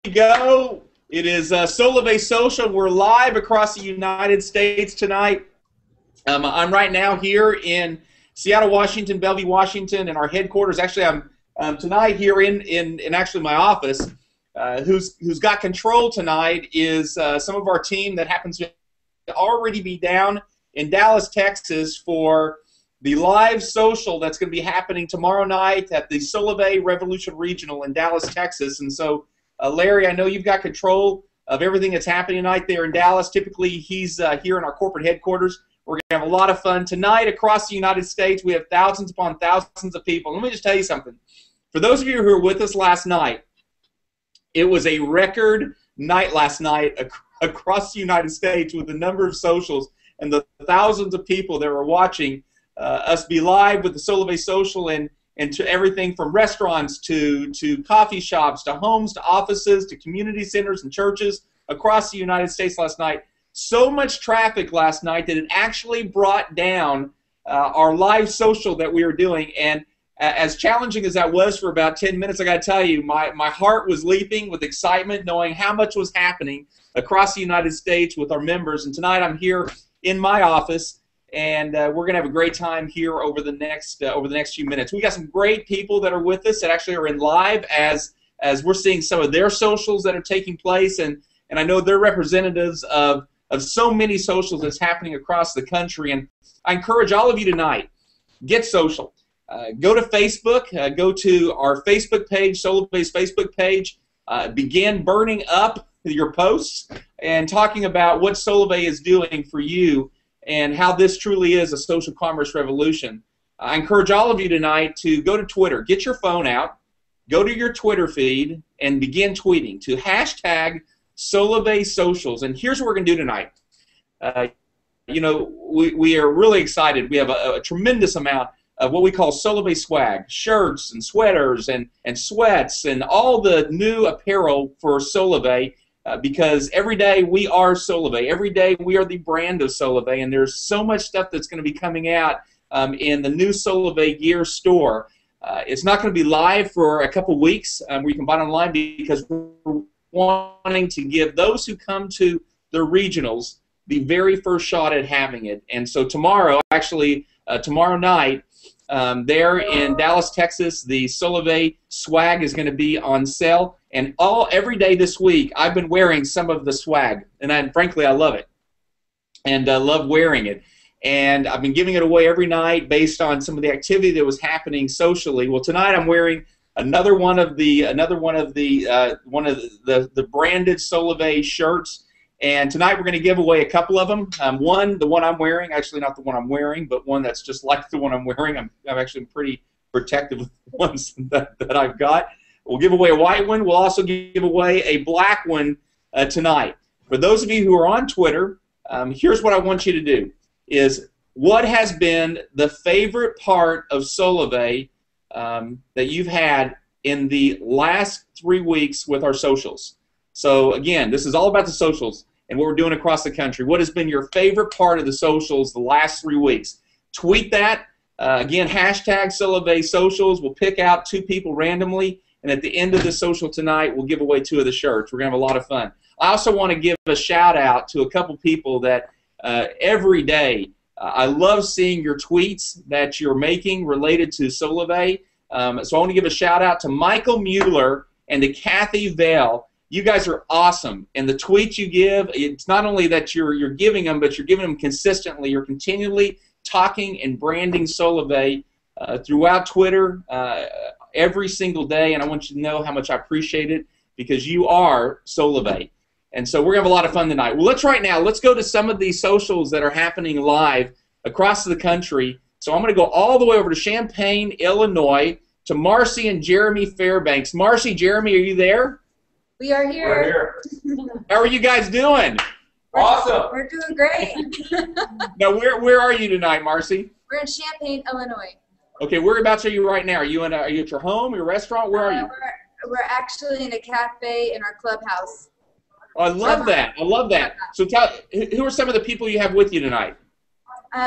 go. It is Solavei Social. We're live across the United States tonight. I'm right now here in Seattle, Washington, Bellevue, Washington, and our headquarters. Actually, I'm tonight here in actually my office. Who's got control tonight is some of our team that happens to already be down in Dallas, Texas for the live social that's going to be happening tomorrow night at the Solavei Revolution Regional in Dallas, Texas. And so, Larry, I know you've got control of everything that's happening tonight there in Dallas. Typically, he's here in our corporate headquarters. We're going to have a lot of fun. Tonight, across the United States, we have thousands upon thousands of people. Let me just tell you something. For those of you who were with us last night, it was a record night last night across the United States with the number of socials and the thousands of people that were watching us be live with the Solavei Social and to everything from restaurants to coffee shops to homes to offices to community centers and churches across the United States last night. So much traffic last night that it actually brought down our live social that we were doing. And as challenging as that was for about 10 minutes, I got to tell you, my heart was leaping with excitement knowing how much was happening across the United States with our members. And tonight I'm here in my office, and we're going to have a great time here over the next few minutes. We got some great people that are with us that actually are in live as we're seeing some of their socials that are taking place, and I know they're representatives of so many socials that's happening across the country. And I encourage all of you tonight, get social. Go to Facebook, go to our Facebook page, Solavei's Facebook page, begin burning up your posts and talking about what Solavei is doing for you and how this truly is a social commerce revolution. I encourage all of you tonight to go to Twitter, get your phone out, go to your Twitter feed, and begin tweeting to hashtag Solavei Socials. And here's what we're going to do tonight. You know, we are really excited. We have a tremendous amount of what we call Solavei swag, shirts and sweaters and sweats and all the new apparel for Solavei. Because every day we are Solavei. Every day we are the brand of Solavei, and there's so much stuff that's going to be coming out in the new Solavei gear store. It's not going to be live for a couple weeks where you can buy it online because we're wanting to give those who come to the regionals the very first shot at having it. And so tomorrow, actually tomorrow night, there in Dallas, Texas, the Solavei swag is going to be on sale. And every day this week, I've been wearing some of the swag, and frankly, I love it, and I love wearing it. And I've been giving it away every night based on some of the activity that was happening socially. Well, tonight I'm wearing another one of the branded Solavei shirts. And tonight we're going to give away a couple of them. The one I'm wearing, actually not the one I'm wearing, but one that's just like the one I'm wearing. I'm actually pretty protective of the ones that I've got. We'll give away a white one. We'll also give away a black one tonight. For those of you who are on Twitter, here's what I want you to do, is what has been the favorite part of Solavei that you've had in the last 3 weeks with our socials. So again, this is all about the socials and what we're doing across the country. What has been your favorite part of the socials the last 3 weeks? Tweet that. Again, hashtag Solavei Socials. We'll pick out 2 people randomly, and at the end of the social tonight, we'll give away 2 of the shirts. We're going to have a lot of fun. I also want to give a shout-out to a couple people that every day, I love seeing your tweets that you're making related to Solavei. So I want to give a shout-out to Michael Mueller and to Kathy Vale. You guys are awesome, and the tweets you give, it's not only that you're giving them, but you're giving them consistently. You're continually talking and branding Solavei throughout Twitter every single day, and I want you to know how much I appreciate it because you are Solavei. And so we're going to have a lot of fun tonight. Well, let's go to some of these socials that are happening live across the country. So I'm going to go all the way over to Champaign, Illinois, to Marcy and Jeremy Fairbanks. Marcy, Jeremy, are you there? We are here. We're here. How are you guys doing? Awesome. We're doing great. Now, where are you tonight, Marcy? We're in Champaign, Illinois. Okay, whereabouts are you right now? Are you at your home, your restaurant? Where are you? We're actually in a cafe in our clubhouse. Oh, I love that. I love that. So who are some of the people you have with you tonight?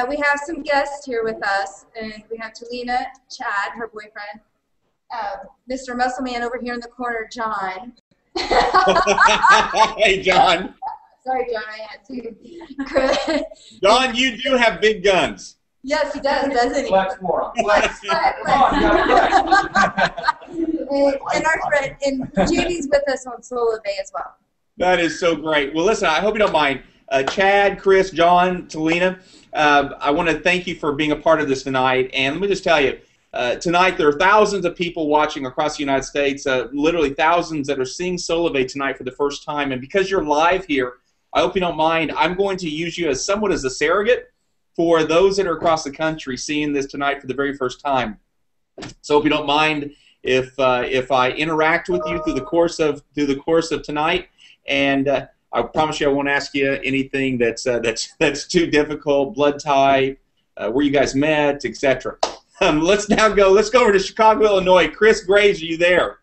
We have some guests here with us, and we have Talina, Chad, her boyfriend, Mr. Muscle Man over here in the corner, John, Hey, John. Sorry, John, I had to. Chris. John, you do have big guns. Yes, he does, doesn't he? Flex more. Flex. Flex. Come on, you gotta flex. And our friend, and Judy's with us on Solavei as well. That is so great. Well, listen, I hope you don't mind. Chad, Chris, John, Talina, I want to thank you for being a part of this tonight. And let me just tell you, tonight there are thousands of people watching across the United States, literally thousands that are seeing Solavei tonight for the first time. And because you're live here, I hope you don't mind, I'm going to use you as somewhat as a surrogate for those that are across the country seeing this tonight for the very first time. So if you don't mind if I interact with you through the course of tonight, and I promise you I won't ask you anything that's too difficult, blood type, where you guys met, etc. Let's go over to Chicago, Illinois. Chris Graves, are you there?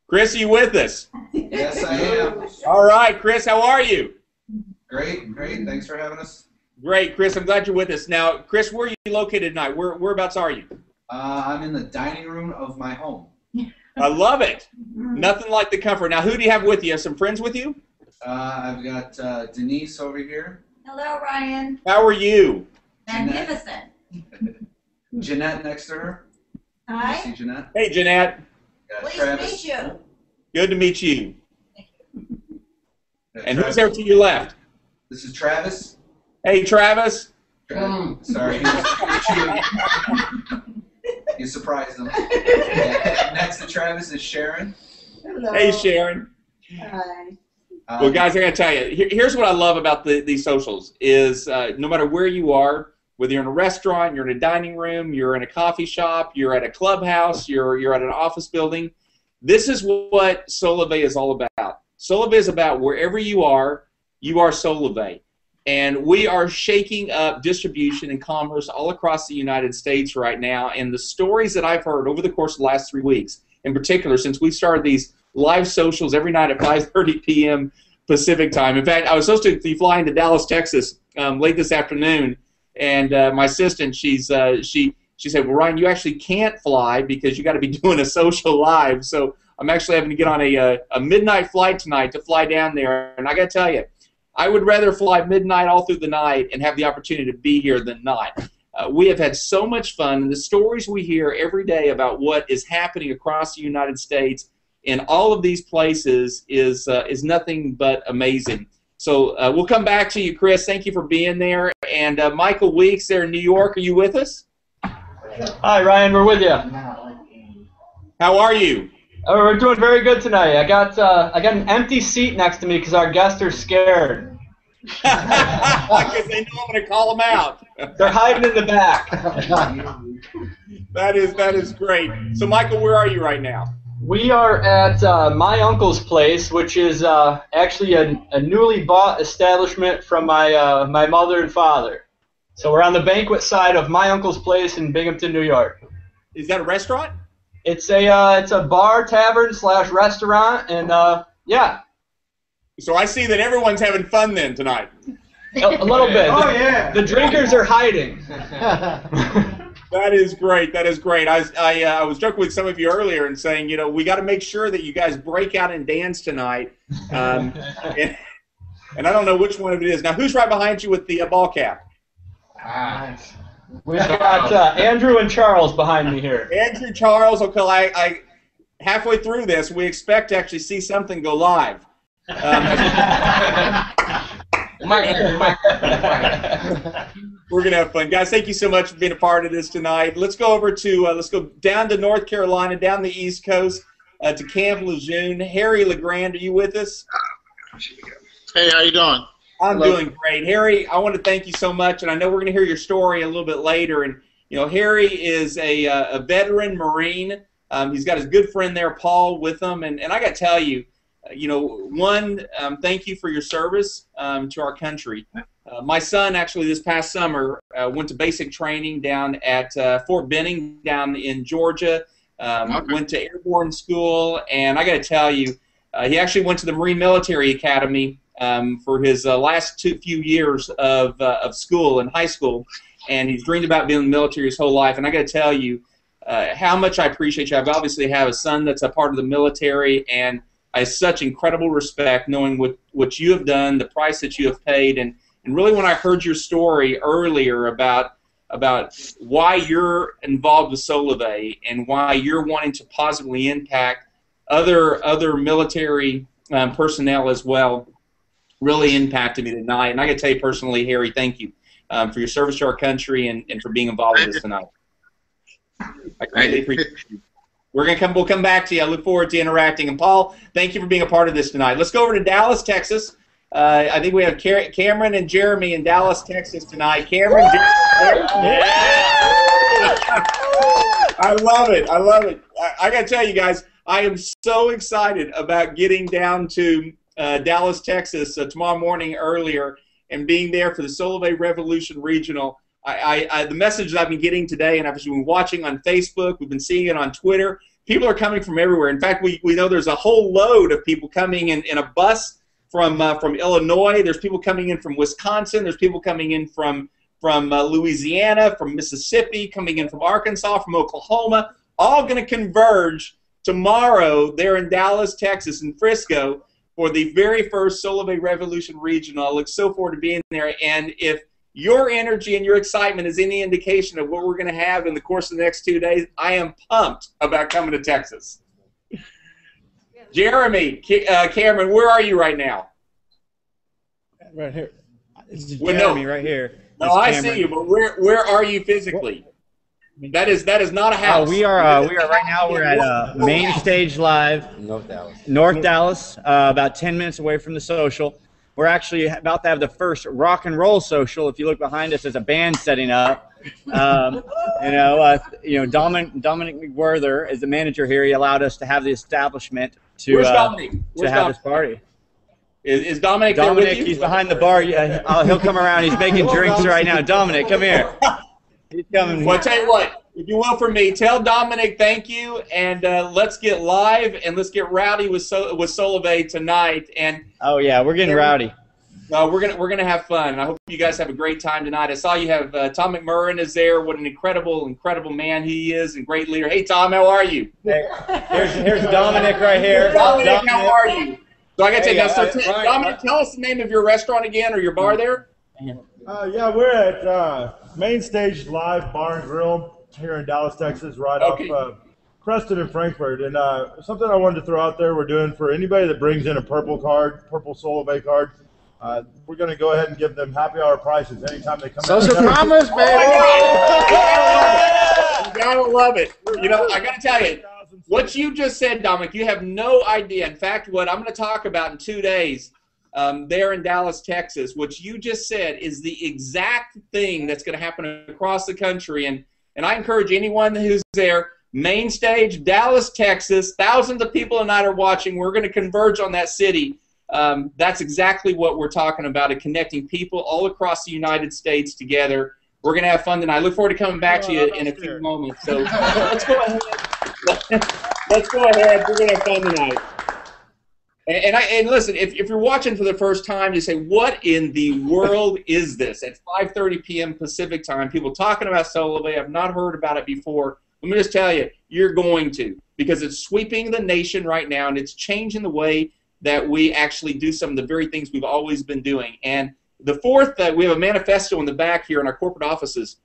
Chris, are you with us? Yes, I am. All right, Chris, how are you? Great, great. Thanks for having us. Great, Chris. I'm glad you're with us. Now, Chris, where are you located tonight? Whereabouts are you? I'm in the dining room of my home. I love it. Nothing like the comfort. Now, who do you have with you? You have some friends with you? I've got Denise over here. Hello, Ryan. How are you? Magnificent. Jeanette next to her. Hi. You see Jeanette? Hey, Jeanette. Got Pleased Travis. to meet you. Good to meet you. Got And Travis. who's there to your left? This is Travis. Hey, Travis. Sorry, he's chewing. You surprised him. Next to Travis is Sharon. Hello. Hey, Sharon. Hi. Well, guys, I got to tell you, here's what I love about these socials is no matter where you are, whether you're in a restaurant, you're in a dining room, you're in a coffee shop, you're at a clubhouse, you're at an office building, this is what Solavei is all about. Solavei is about wherever you are Solavei. And we are shaking up distribution and commerce all across the United States right now. And the stories that I've heard over the course of the last 3 weeks, in particular, since we started these live socials every night at 5:30 p.m. Pacific time. In fact, I was supposed to be flying to Dallas, Texas late this afternoon, and my assistant, she said, well, Ryan, you actually can't fly because you got to be doing a social live. So I'm actually having to get on a midnight flight tonight to fly down there. And I got to tell you, I would rather fly midnight all through the night and have the opportunity to be here than not. We have had so much fun, and the stories we hear every day about what is happening across the United States in all of these places is nothing but amazing. So we'll come back to you, Chris. Thank you for being there. And Michael Weeks there in New York, are you with us? Hi, Ryan. We're with you. How are you? We're doing very good tonight. I got an empty seat next to me because our guests are scared. Because they know I'm going to call them out. They're hiding in the back. That is great. So, Michael, where are you right now? We are at my uncle's place, which is actually a newly bought establishment from my mother and father. So we're on the banquet side of my uncle's place in Binghamton, New York. Is that a restaurant? It's a bar, tavern / restaurant, and yeah. So I see that everyone's having fun then tonight. A little bit. Oh, yeah. The drinkers are hiding. That is great. That is great. I was joking with some of you earlier and saying, you know, we got to make sure that you guys break out and dance tonight. And I don't know which one of it is. Now, who's right behind you with the ball cap? Nice. We've got Andrew and Charles behind me here. Andrew, Charles. Okay, I halfway through this, we expect to actually see something go live. We're gonna have fun, guys. Thank you so much for being a part of this tonight. Let's go over to let's go down to North Carolina, down the East Coast to Camp Lejeune. Harry LeGrand, are you with us? Hey, how you doing? I'm doing great, Harry. I want to thank you so much, and I know we're gonna hear your story a little bit later. And you know, Harry is a veteran Marine. He's got his good friend there, Paul, with him, and I got to tell you. You know, thank you for your service to our country. My son actually this past summer went to basic training down at Fort Benning down in Georgia, went to airborne school, and I got to tell you, he actually went to the Marine Military Academy for his last few years of school in high school, and he's dreamed about being in the military his whole life, and I got to tell you, how much I appreciate you. I obviously have a son that's a part of the military, and I have such incredible respect knowing what you have done, the price that you have paid, and really when I heard your story earlier about why you're involved with Solavei and why you're wanting to positively impact other military personnel as well, really impacted me tonight. And I got to tell you personally, Harry, thank you for your service to our country and for being involved with this tonight. I greatly appreciate you. We'll come back to you. I look forward to interacting. And Paul, thank you for being a part of this tonight. Let's go over to Dallas, Texas. I think we have Cameron and Jeremy in Dallas, Texas tonight. Cameron, Jeremy. I love it. I love it. I got to tell you guys, I am so excited about getting down to Dallas, Texas tomorrow morning earlier and being there for the Solavei Revolution Regional. The message that I've been getting today, and I've been watching on Facebook, we've been seeing it on Twitter, people are coming from everywhere. In fact, we know there's a whole load of people coming in a bus from Illinois. There's people coming in from Wisconsin. There's people coming in from Louisiana, from Mississippi, coming in from Arkansas, from Oklahoma, all going to converge tomorrow there in Dallas, Texas, in Frisco for the very first Solavei Revolution Regional. I look so forward to being there. And if your energy and your excitement is any indication of what we're going to have in the course of the next 2 days, I am pumped about coming to Texas. Jeremy, Cameron, where are you right now? Right here. This is Jeremy right here. No, I see you, but where are you physically? That is not a house. We are right now. We're at Main Stage Live, North Dallas, about 10 minutes away from the social. We're actually about to have the first rock and roll social. If you look behind us, there's a band setting up. Dominic McWhirter is the manager here. He allowed us to have the establishment to have this party. Is Dominic there with you? He's behind the bar. He'll come around. He's making drinks right now. Dominic, come here. He's coming. Well, I'll tell you what, if you will, for me, tell Dominic thank you, and let's get live and let's get rowdy with Solavei tonight. And oh yeah, we're getting rowdy. We're gonna have fun. I hope you guys have a great time tonight. I saw you have Tom McMurrin is there. What an incredible man he is, and great leader. Hey Tom, how are you? Hey, here's Dominic right here. Dominic, how are you? So I got to tell you now, Dominic, tell us the name of your restaurant again, or your bar there. Yeah, we're at Main Stage Live Bar and Grill here in Dallas, Texas, right off Preston and Frankfurt. And something I wanted to throw out there, we're doing for anybody that brings in a purple Solavei card. We're going to go ahead and give them happy hour prices anytime they come Social commerce, baby. You gotta love it. You know, I got to tell you, what you just said, Dominic, you have no idea. In fact, what I'm going to talk about in 2 days there in Dallas, Texas, what you just said is the exact thing that's going to happen across the country. And I encourage anyone who's there, Main Stage, Dallas, Texas, thousands of people tonight are watching. We're going to converge on that city. That's exactly what we're talking about, connecting people all across the United States together. We're going to have fun tonight. I look forward to coming back to you in a few moments. So let's go ahead. Let's go ahead. We're going to have fun tonight. And listen, if you're watching for the first time, you say, what in the world is this? At 5:30 p.m. Pacific time, people talking about Solavei. I've not heard about it before. Let me just tell you, you're going to, because it's sweeping the nation right now, and it's changing the way that we actually do some of the very things we've always been doing. And the fourth, we have a manifesto in the back here in our corporate offices,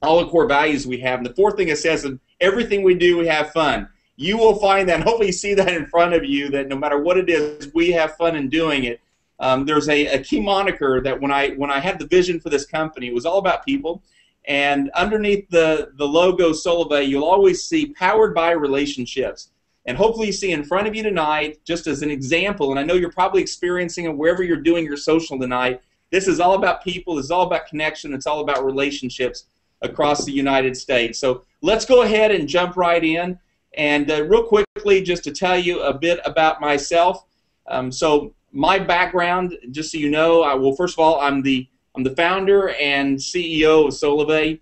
all the core values we have. And the fourth thing it says, everything we do, we have fun. You will find that, and hopefully you see that in front of you, that no matter what it is, we have fun in doing it. There's a key moniker that when I had the vision for this company, it was all about people. And underneath the logo Solavei, you'll always see powered by relationships. And hopefully you see in front of you tonight, just as an example, and I know you're probably experiencing it wherever you're doing your social tonight, this is all about people, it's all about connection, it's all about relationships across the United States. So let's go ahead and jump right in. And real quickly, just to tell you a bit about myself. So my background, just so you know, well, first of all, I'm the founder and CEO of Solavei.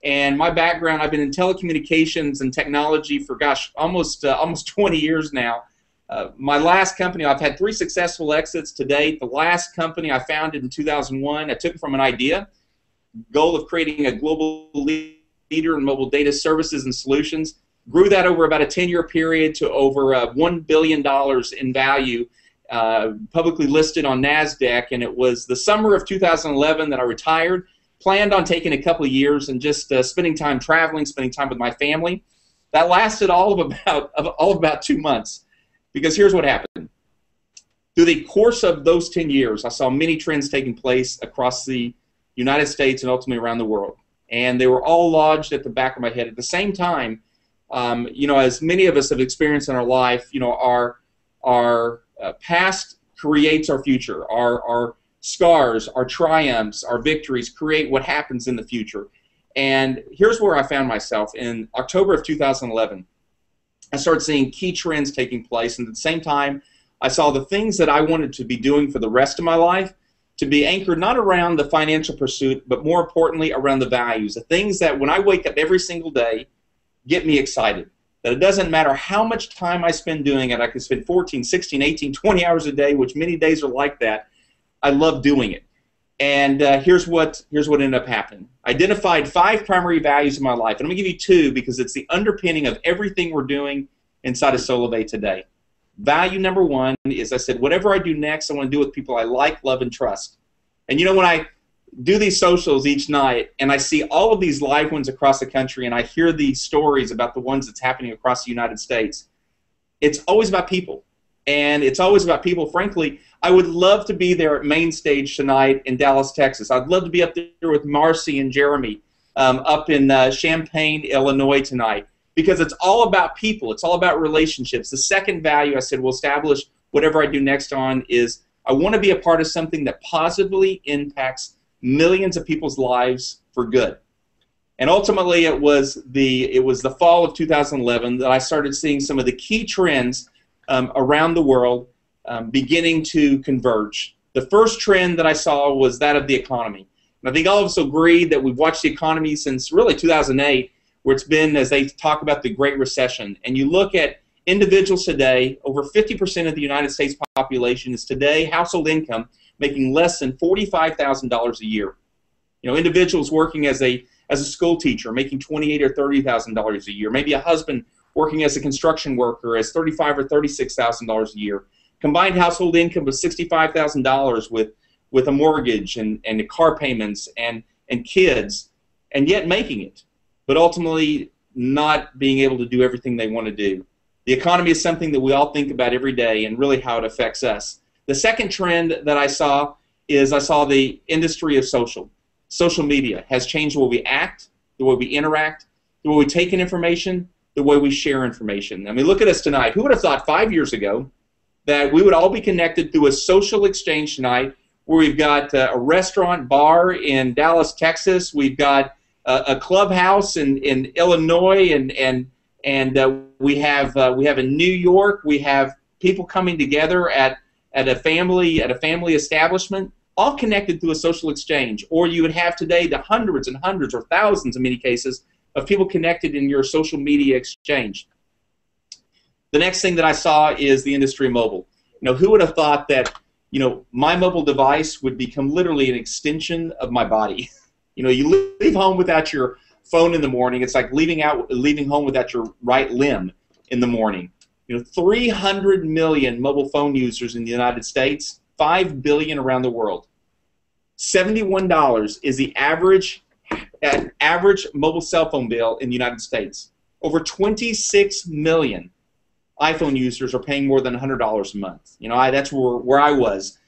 And my background, I've been in telecommunications and technology for, gosh, almost 20 years now. My last company, I've had 3 successful exits to date. The last company I founded in 2001, I took it from an idea, goal of creating a global leader leader in mobile data services and solutions. Grew that over about a 10-year period to over $1 billion in value, publicly listed on NASDAQ, and it was the summer of 2011 that I retired. Planned on taking a couple of years and just spending time traveling, spending time with my family. That lasted all of about 2 months, because here's what happened. Through the course of those 10 years, I saw many trends taking place across the United States and ultimately around the world, and they were all lodged at the back of my head. At the same time, you know, as many of us have experienced in our life, you know, our past creates our future. Our scars, our triumphs, our victories create what happens in the future. And here's where I found myself. In October of 2011, I started seeing key trends taking place, and at the same time, I saw the things that I wanted to be doing for the rest of my life to be anchored not around the financial pursuit, but more importantly around the values, the things that when I wake up every single day get me excited. That it doesn't matter how much time I spend doing it. I can spend 14, 16, 18, 20 hours a day, which many days are like that. I love doing it. And here's what ended up happening. I identified 5 primary values in my life. And I'm going to give you 2 because it's the underpinning of everything we're doing inside of Solavei today. Value number 1 is I said, whatever I do next, I want to do with people I like, love, and trust. And you know, when I do these socials each night and I see all of these live ones across the country and I hear these stories about the ones that's happening across the United States, it's always about people. And it's always about people. Frankly, I would love to be there at Main Stage tonight in Dallas, Texas. I'd love to be up there with Marcy and Jeremy up in Champaign, Illinois tonight, because it's all about people. It's all about relationships. The second value I said will establish whatever I do next on is I want to be a part of something that positively impacts millions of people's lives for good. And ultimately, it was the fall of 2011 that I started seeing some of the key trends around the world beginning to converge. The first trend that I saw was that of the economy. And I think all of us agree that we've watched the economy since really 2008, where it's been, as they talk about, the Great Recession. And you look at individuals today, over 50% of the United States population is today household income making less than $45,000 a year. You know, individuals working as a school teacher making $28,000 or $30,000 a year. Maybe a husband working as a construction worker as $35,000 or $36,000 a year. Combined household income of $65,000 with a mortgage and car payments and kids, and yet making it, but ultimately not being able to do everything they want to do. The economy is something that we all think about every day and really how it affects us. The second trend that I saw is I saw the industry of social. Social media has changed the way we act, the way we interact, the way we take in information, the way we share information. I mean, look at us tonight. Who would have thought 5 years ago that we would all be connected through a social exchange tonight where we've got a restaurant bar in Dallas, Texas, we've got a clubhouse in Illinois, and we have in New York, we have people coming together at a family establishment, all connected through a social exchange. Or you would have today the hundreds and hundreds or thousands in many cases of people connected in your social media exchange. The next thing that I saw is the industry of mobile. You know, who would have thought that, you know, my mobile device would become literally an extension of my body? You know, you leave home without your phone in the morning. It's like leaving home without your right limb in the morning. You know, 300 million mobile phone users in the United States, 5 billion around the world. $71 is the average mobile cell phone bill in the United States. Over 26 million iPhone users are paying more than $100 a month. You know, that's where I was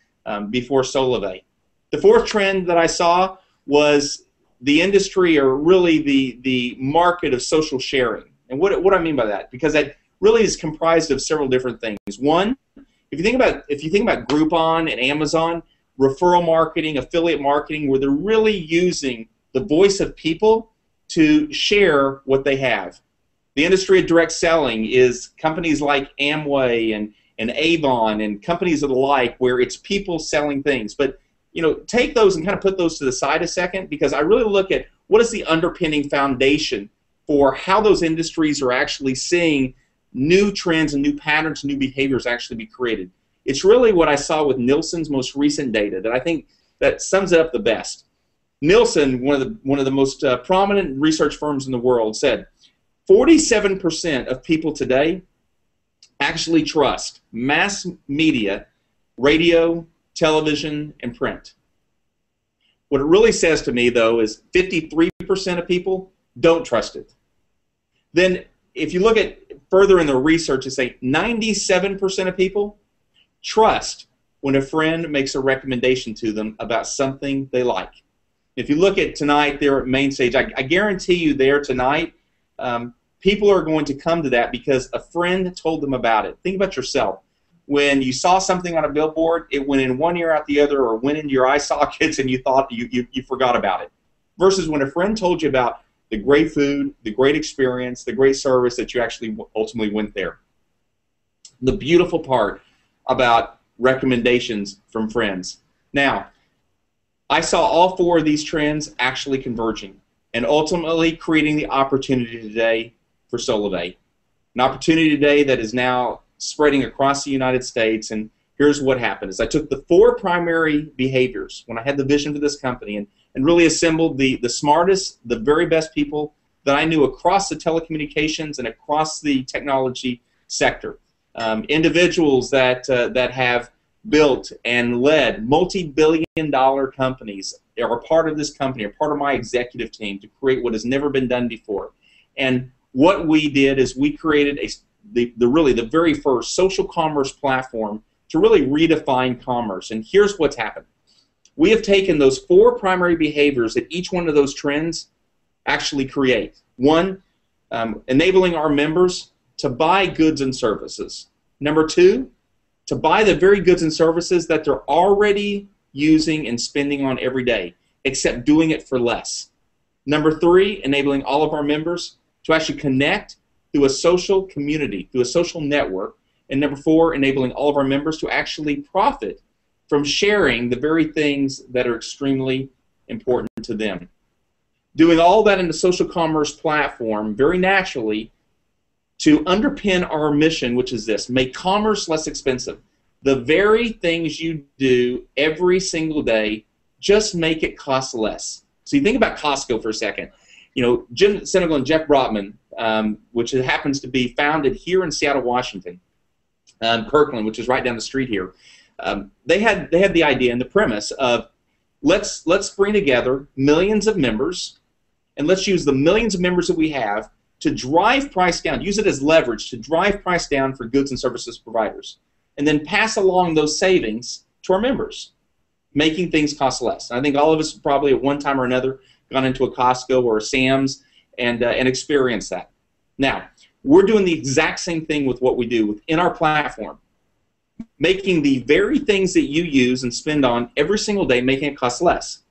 before Solavei. The fourth trend that I saw was the industry, or really the market of social sharing. And what do I mean by that? Because that really is comprised of several different things. One, if you think about Groupon and Amazon, referral marketing, affiliate marketing, where they're really using the voice of people to share what they have. The industry of direct selling is companies like Amway and Avon and companies of the like, where it's people selling things. But you know, take those and kind of put those to the side a second, because I really look at what is the underpinning foundation for how those industries are actually seeing new trends and new patterns, new behaviors actually be created. It's really what I saw with Nielsen's most recent data that I think that sums it up the best. Nielsen, one of the most prominent research firms in the world, said 47% of people today actually trust mass media, radio, television, and print. What it really says to me, though, is 53% of people don't trust it. Then, if you look at further in the research, it's say 97% of people trust when a friend makes a recommendation to them about something they like. If you look at tonight there at Main Stage, I guarantee you there tonight, people are going to come to that because a friend told them about it. Think about yourself. When you saw something on a billboard, it went in one ear out the other or went into your eye sockets and you thought you forgot about it. Versus when a friend told you about the great food, the great experience, the great service that you actually ultimately went there. The beautiful part about recommendations from friends. Now, I saw all four of these trends actually converging and ultimately creating the opportunity today for Solavei. An opportunity today that is now spreading across the United States, and here's what happened. Is I took the four primary behaviors when I had the vision for this company and really assembled the smartest, the very best people that I knew across the telecommunications and across the technology sector. Individuals that have built and led multi-billion-dollar companies are a part of this company, are part of my executive team to create what has never been done before. And what we did is we created the very first social commerce platform to really redefine commerce. And here's what's happened. We have taken those four primary behaviors that each one of those trends actually create. One, enabling our members to buy goods and services. Number two, to buy the very goods and services that they're already using and spending on every day, except doing it for less. Number three, enabling all of our members to actually connect through a social community, through a social network. And number four, enabling all of our members to actually profit from sharing the very things that are extremely important to them. Doing all that in the social commerce platform very naturally to underpin our mission, which is this: make commerce less expensive. The very things you do every single day, just make it cost less. So you think about Costco for a second. You know, Jim Senegal and Jeff Brotman, which happens to be founded here in Seattle, Washington, Kirkland, which is right down the street here. They had the idea and the premise of let's bring together millions of members, and let's use the millions of members that we have to drive price down, use it as leverage to drive price down for goods and services providers, and then pass along those savings to our members, making things cost less. And I think all of us probably at one time or another gone into a Costco or a Sam's and experienced that. Now, we're doing the exact same thing with what we do within our platform, making the very things that you use and spend on every single day, making it cost less.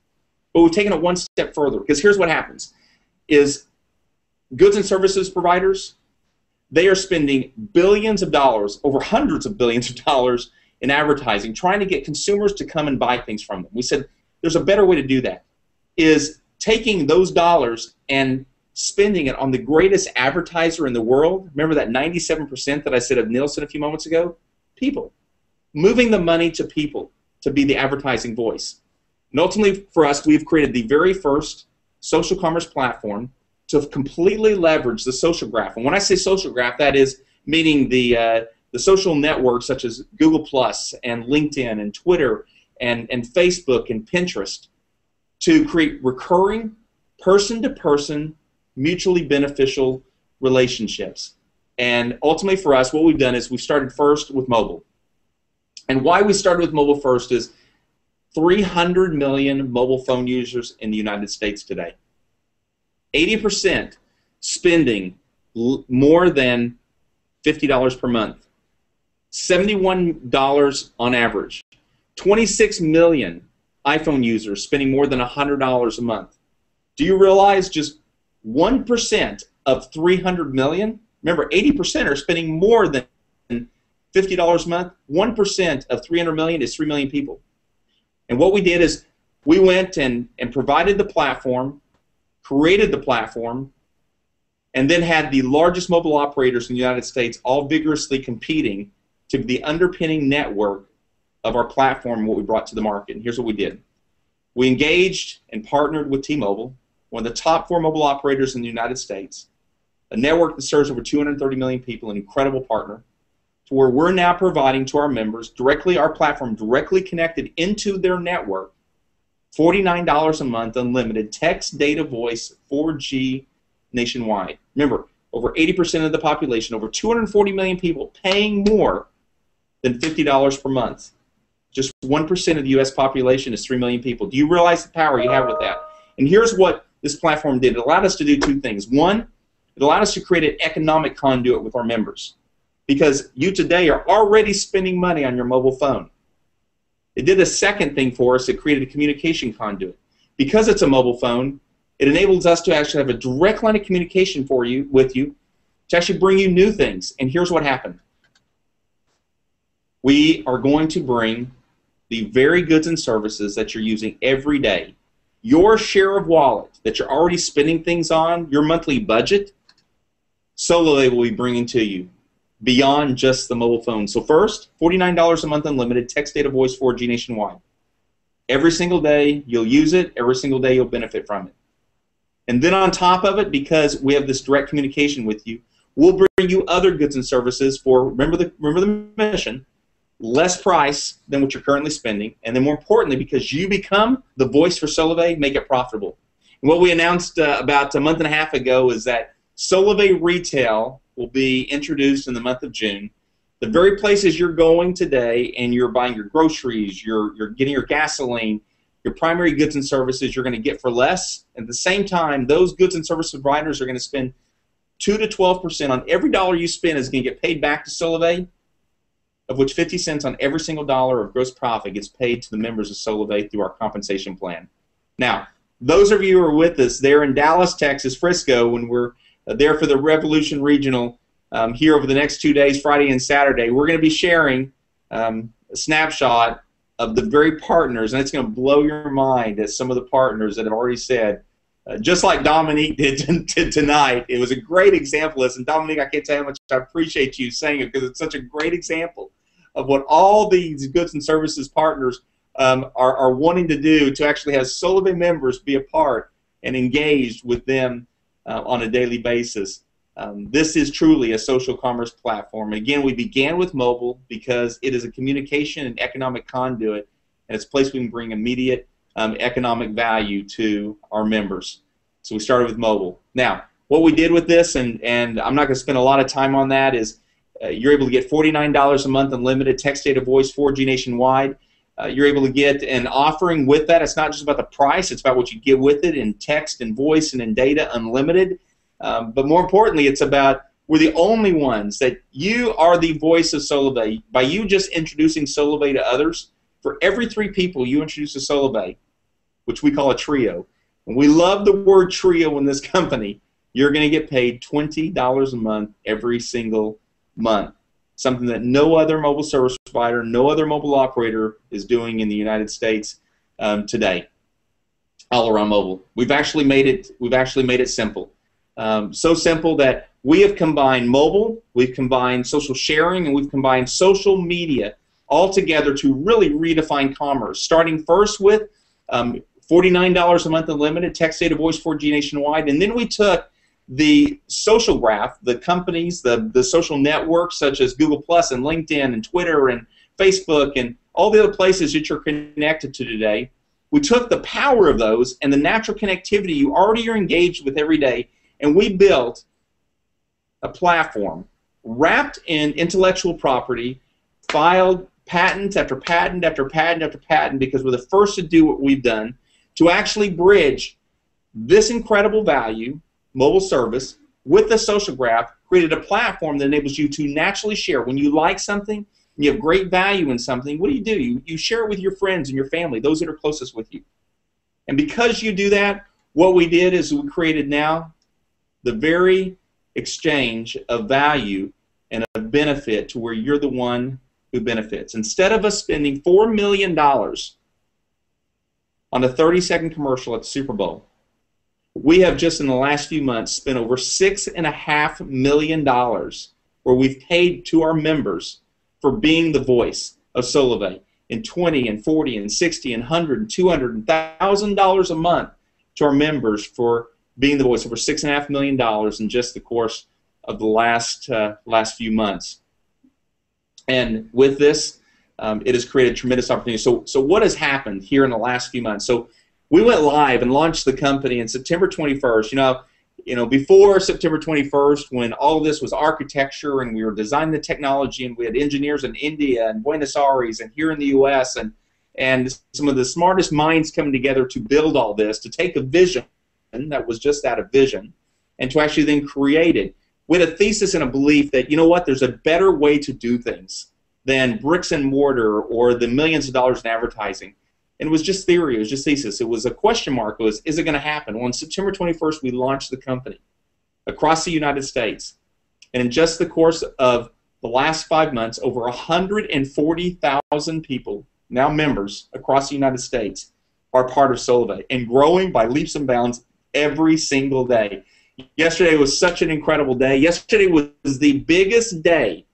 But we've taken it one step further, because here's what happens, is goods and services providers, they are spending billions of dollars, over hundreds of billions of dollars in advertising, trying to get consumers to come and buy things from them. We said there's a better way to do that, is taking those dollars and spending it on the greatest advertiser in the world. Remember that 97% that I said of Nielsen a few moments ago? People. Moving the money to people to be the advertising voice. And ultimately for us, we've created the very first social commerce platform to completely leverage the social graph. And when I say social graph, that is meaning the social networks such as Google Plus and LinkedIn and Twitter and Facebook and Pinterest to create recurring, person-to-person, mutually beneficial relationships. And ultimately for us, what we've done is we've started first with mobile. And why we started with mobile first is 300 million mobile phone users in the United States today. 80% spending more than $50 per month. $71 on average. 26 million iPhone users spending more than $100 a month. Do you realize just 1% of 300 million, remember 80% are spending more than $50 a month, 1% of 300 million is 3 million people. And what we did is we went and provided the platform, created the platform, and then had the largest mobile operators in the United States all vigorously competing to the underpinning network of our platform and what we brought to the market. And here's what we did. We engaged and partnered with T-Mobile, one of the top 4 mobile operators in the United States, a network that serves over 230 million people, an incredible partner, to where we're now providing to our members directly, our platform directly connected into their network, $49 a month, unlimited text, data, voice, 4G nationwide. Remember, over 80% of the population, over 240 million people paying more than $50 per month. Just 1% of the U.S. population is 3 million people. Do you realize the power you have with that? And here's what this platform did. It allowed us to do 2 things. One, it allowed us to create an economic conduit with our members, because you today are already spending money on your mobile phone. It did a second thing for us. It created a communication conduit. Because it's a mobile phone, it enables us to actually have a direct line of communication with you to actually bring you new things. And here's what happened. We are going to bring the very goods and services that you're using every day. Your share of wallet that you're already spending things on, your monthly budget, Solavei will be bringing to you beyond just the mobile phone. So first, $49 a month unlimited, text, data, voice, 4G nationwide. Every single day you'll use it, every single day you'll benefit from it. And then on top of it, because we have this direct communication with you, we'll bring you other goods and services for, remember the mission, less price than what you're currently spending, and then more importantly, because you become the voice for Solavei, make it profitable. And what we announced about a month and a half ago is that Solavei Retail will be introduced in the month of June. The very places you're going today and you're buying your groceries, you're getting your gasoline, your primary goods and services you're going to get for less. At the same time, those goods and service providers are going to spend 2 to 12% on every dollar you spend is going to get paid back to Solavei, of which 50 cents on every single dollar of gross profit gets paid to the members of Solavei through our compensation plan. Now, those of you who are with us there in Dallas, Texas, Frisco, when we're there for the Revolution Regional here over the next 2 days, Friday and Saturday, we're going to be sharing a snapshot of the very partners, and it's going to blow your mind at some of the partners that have already said, just like Dominique did tonight. It was a great example of this, and Dominique, I can't tell you how much I appreciate you saying it, because it's such a great example of what all these goods and services partners are wanting to do to actually have Solavei members be a part and engaged with them on a daily basis. This is truly a social commerce platform. Again, we began with mobile because it is a communication and economic conduit, and it's a place we can bring immediate economic value to our members. So we started with mobile. Now, what we did with this, and I'm not going to spend a lot of time on that, is you're able to get $49 a month unlimited text, data, voice, 4G nationwide. You're able to get an offering with that. It's not just about the price, it's about what you get with it in text and voice and in data unlimited. But more importantly, it's about we're the only ones that you are the voice of Solavei. By you just introducing Solavei to others, for every 3 people you introduce to Solavei, which we call a trio, and we love the word trio in this company, you're going to get paid $20 a month every single month. Something that no other mobile service provider, no other mobile operator is doing in the United States today, all around mobile. We've actually made it simple. So simple that we have combined mobile, we've combined social sharing, and we've combined social media all together to really redefine commerce. Starting first with $49 a month unlimited, text, data, voice, 4G nationwide, and then we took the social graph, the companies, the social networks such as Google Plus and LinkedIn and Twitter and Facebook and all the other places that you're connected to today. We took the power of those and the natural connectivity you already are engaged with every day, and we built a platform wrapped in intellectual property, filed patent after patent after patent after patent, because we're the first to do what we've done, to actually bridge this incredible value, mobile service, with the social graph, created a platform that enables you to naturally share. When you like something, and you have great value in something, what do? You share it with your friends and your family, those that are closest with you. And because you do that, what we did is we created now the very exchange of value and of benefit to where you're the one who benefits. Instead of us spending $4 million on a 30-second commercial at the Super Bowl, we have just in the last few months spent over $6.5 million where we've paid to our members for being the voice of Solavei. and $20 and $40 and $60 and $100 and $200 and $1,000 a month to our members for being the voice, over $6.5 million in just the course of the last few months. And with this, it has created tremendous opportunity. So what has happened here in the last few months? So we went live and launched the company in September 21st. Before September 21st, when all of this was architecture and we were designing the technology and we had engineers in India and Buenos Aires and here in the U.S. and some of the smartest minds coming together to build all this, to take a vision that was just that, a vision, and to actually then create it with a thesis and a belief that, you know what, there's a better way to do things than bricks and mortar or the millions of dollars in advertising. And it was just theory, it was just thesis. It was a question mark, is it going to happen? Well, on September 21st, we launched the company across the United States. And in just the course of the last 5 months, over 140,000 people, now members across the United States, are part of Solavei and growing by leaps and bounds every single day. Yesterday was such an incredible day. Yesterday was the biggest day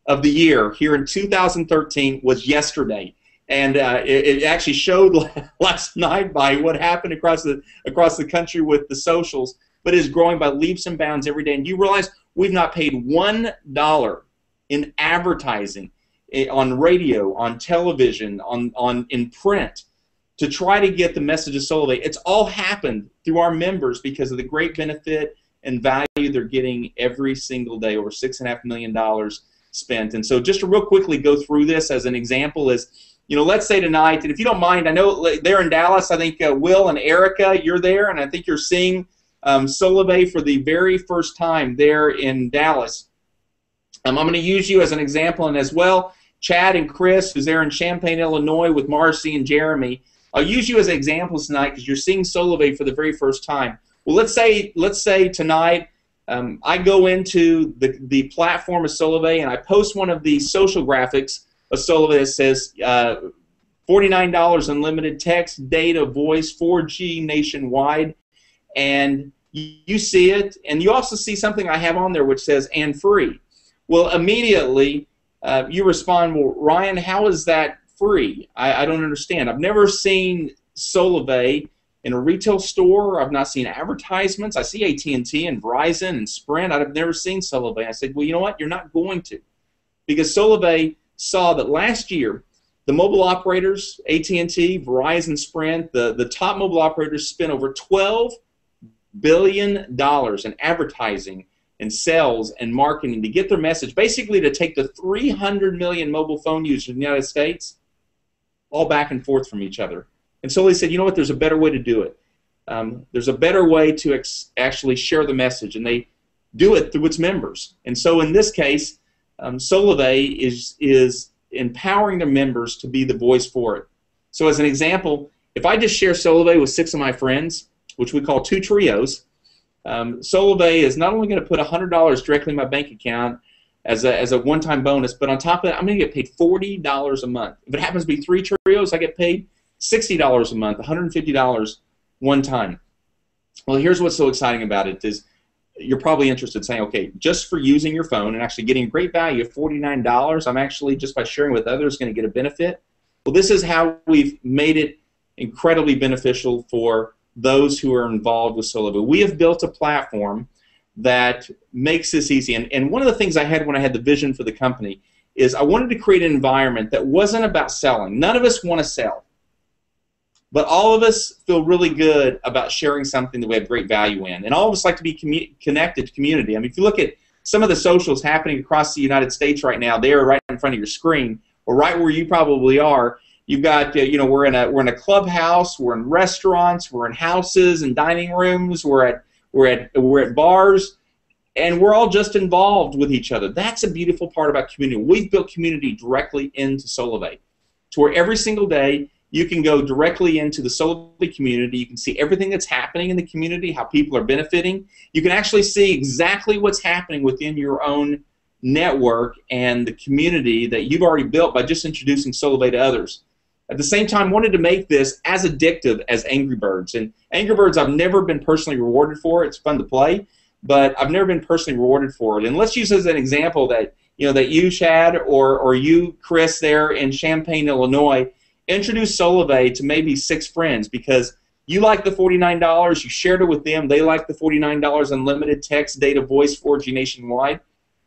of the year here in 2013 was yesterday. And it actually showed last night by what happened across the country with the socials, but it is growing by leaps and bounds every day. And you realize we've not paid $1 in advertising on radio, on television, in print to try to get the message of Solavei. It's all happened through our members because of the great benefit and value they're getting every single day, over $6.5 million spent. And so just to real quickly go through this as an example is, let's say tonight, and if you don't mind, I know they're in Dallas, I think Will and Erica, you're there, and I think you're seeing Solavei for the very first time there in Dallas. I'm going to use you as an example, and as well, Chad and Chris, who's there in Champaign, Illinois with Marcy and Jeremy. I'll use you as examples tonight because you're seeing Solavei for the very first time. Well, let's say tonight I go into the platform of Solavei and I post one of the social graphics of Solavei that says $49 unlimited text, data, voice, 4G nationwide, and you see it, and you also see something I have on there which says and free. Well, immediately you respond, well, Ryan, how is that free? I don't understand. I've never seen Solavei in a retail store. I've not seen advertisements. I see At&T and Verizon and Sprint. I've never seen Solavei. I said, well, you know what? You're not going to. Because Solavei saw that last year, the mobile operators, At&T, Verizon, Sprint, the top mobile operators spent over $12 billion in advertising and sales and marketing to get their message, basically to take the 300 million mobile phone users in the United States all back and forth from each other. And so they said, you know what, there's a better way to do it. There's a better way to actually share the message, and they do it through its members. And so in this case, Solavei is empowering their members to be the voice for it. So as an example, if I just share Solavei with 6 of my friends, which we call 2 trios, Solavei is not only going to put $100 directly in my bank account as a one-time bonus, but on top of that, I'm going to get paid $40 a month. If it happens to be 3 trios, I get paid $60 a month, $150 one time. Well, here's what's so exciting about it is you're probably interested in saying, okay, just for using your phone and actually getting a great value of $49, I'm actually, just by sharing with others, going to get a benefit. Well, this is how we've made it incredibly beneficial for those who are involved with Solavei. We have built a platform that makes this easy. And one of the things I had when I had the vision for the company is I wanted to create an environment that wasn't about selling. None of us want to sell. But all of us feel really good about sharing something that we have great value in. And all of us like to be connected to community. I mean, if you look at some of the socials happening across the United States right now, they are right in front of your screen, or right where you probably are. You've got, we're in a clubhouse, we're in restaurants, we're in houses and dining rooms, we're at bars, and we're all just involved with each other. That's a beautiful part about community. We've built community directly into Solavei, to where every single day you can go directly into the Solavei community. You can see everything that's happening in the community, how people are benefiting. You can actually see exactly what's happening within your own network and the community that you've already built by just introducing Solavei to others. At the same time, wanted to make this as addictive as Angry Birds. And Angry Birds I've never been personally rewarded for. It's fun to play, but I've never been personally rewarded for it. And let's use as an example that that you, Chad, or you, Chris, there in Champaign, Illinois, introduce Solavei to maybe 6 friends because you like the $49, you shared it with them, they like the $49 unlimited text, data, voice, 4G nationwide.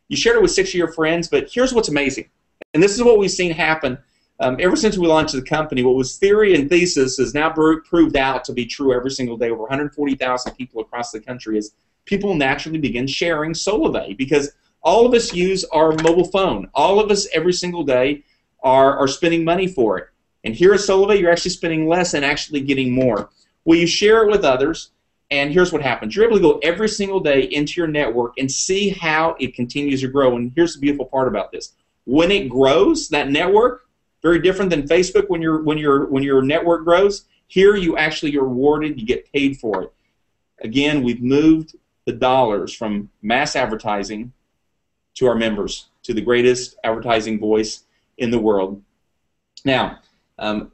You shared it with 6 of your friends, but here's what's amazing. And this is what we've seen happen ever since we launched the company. What was theory and thesis is now proved out to be true every single day. Over 140,000 people across the country is people naturally begin sharing Solavei because all of us use our mobile phone. All of us every single day are spending money for it. And here at Solavei, you're actually spending less and actually getting more. Well, you share it with others, and here's what happens. You're able to go every single day into your network and see how it continues to grow. And here's the beautiful part about this. When it grows, that network, very different than Facebook when your network grows, here you actually are rewarded, you get paid for it. Again, we've moved the dollars from mass advertising to our members, to the greatest advertising voice in the world. Now,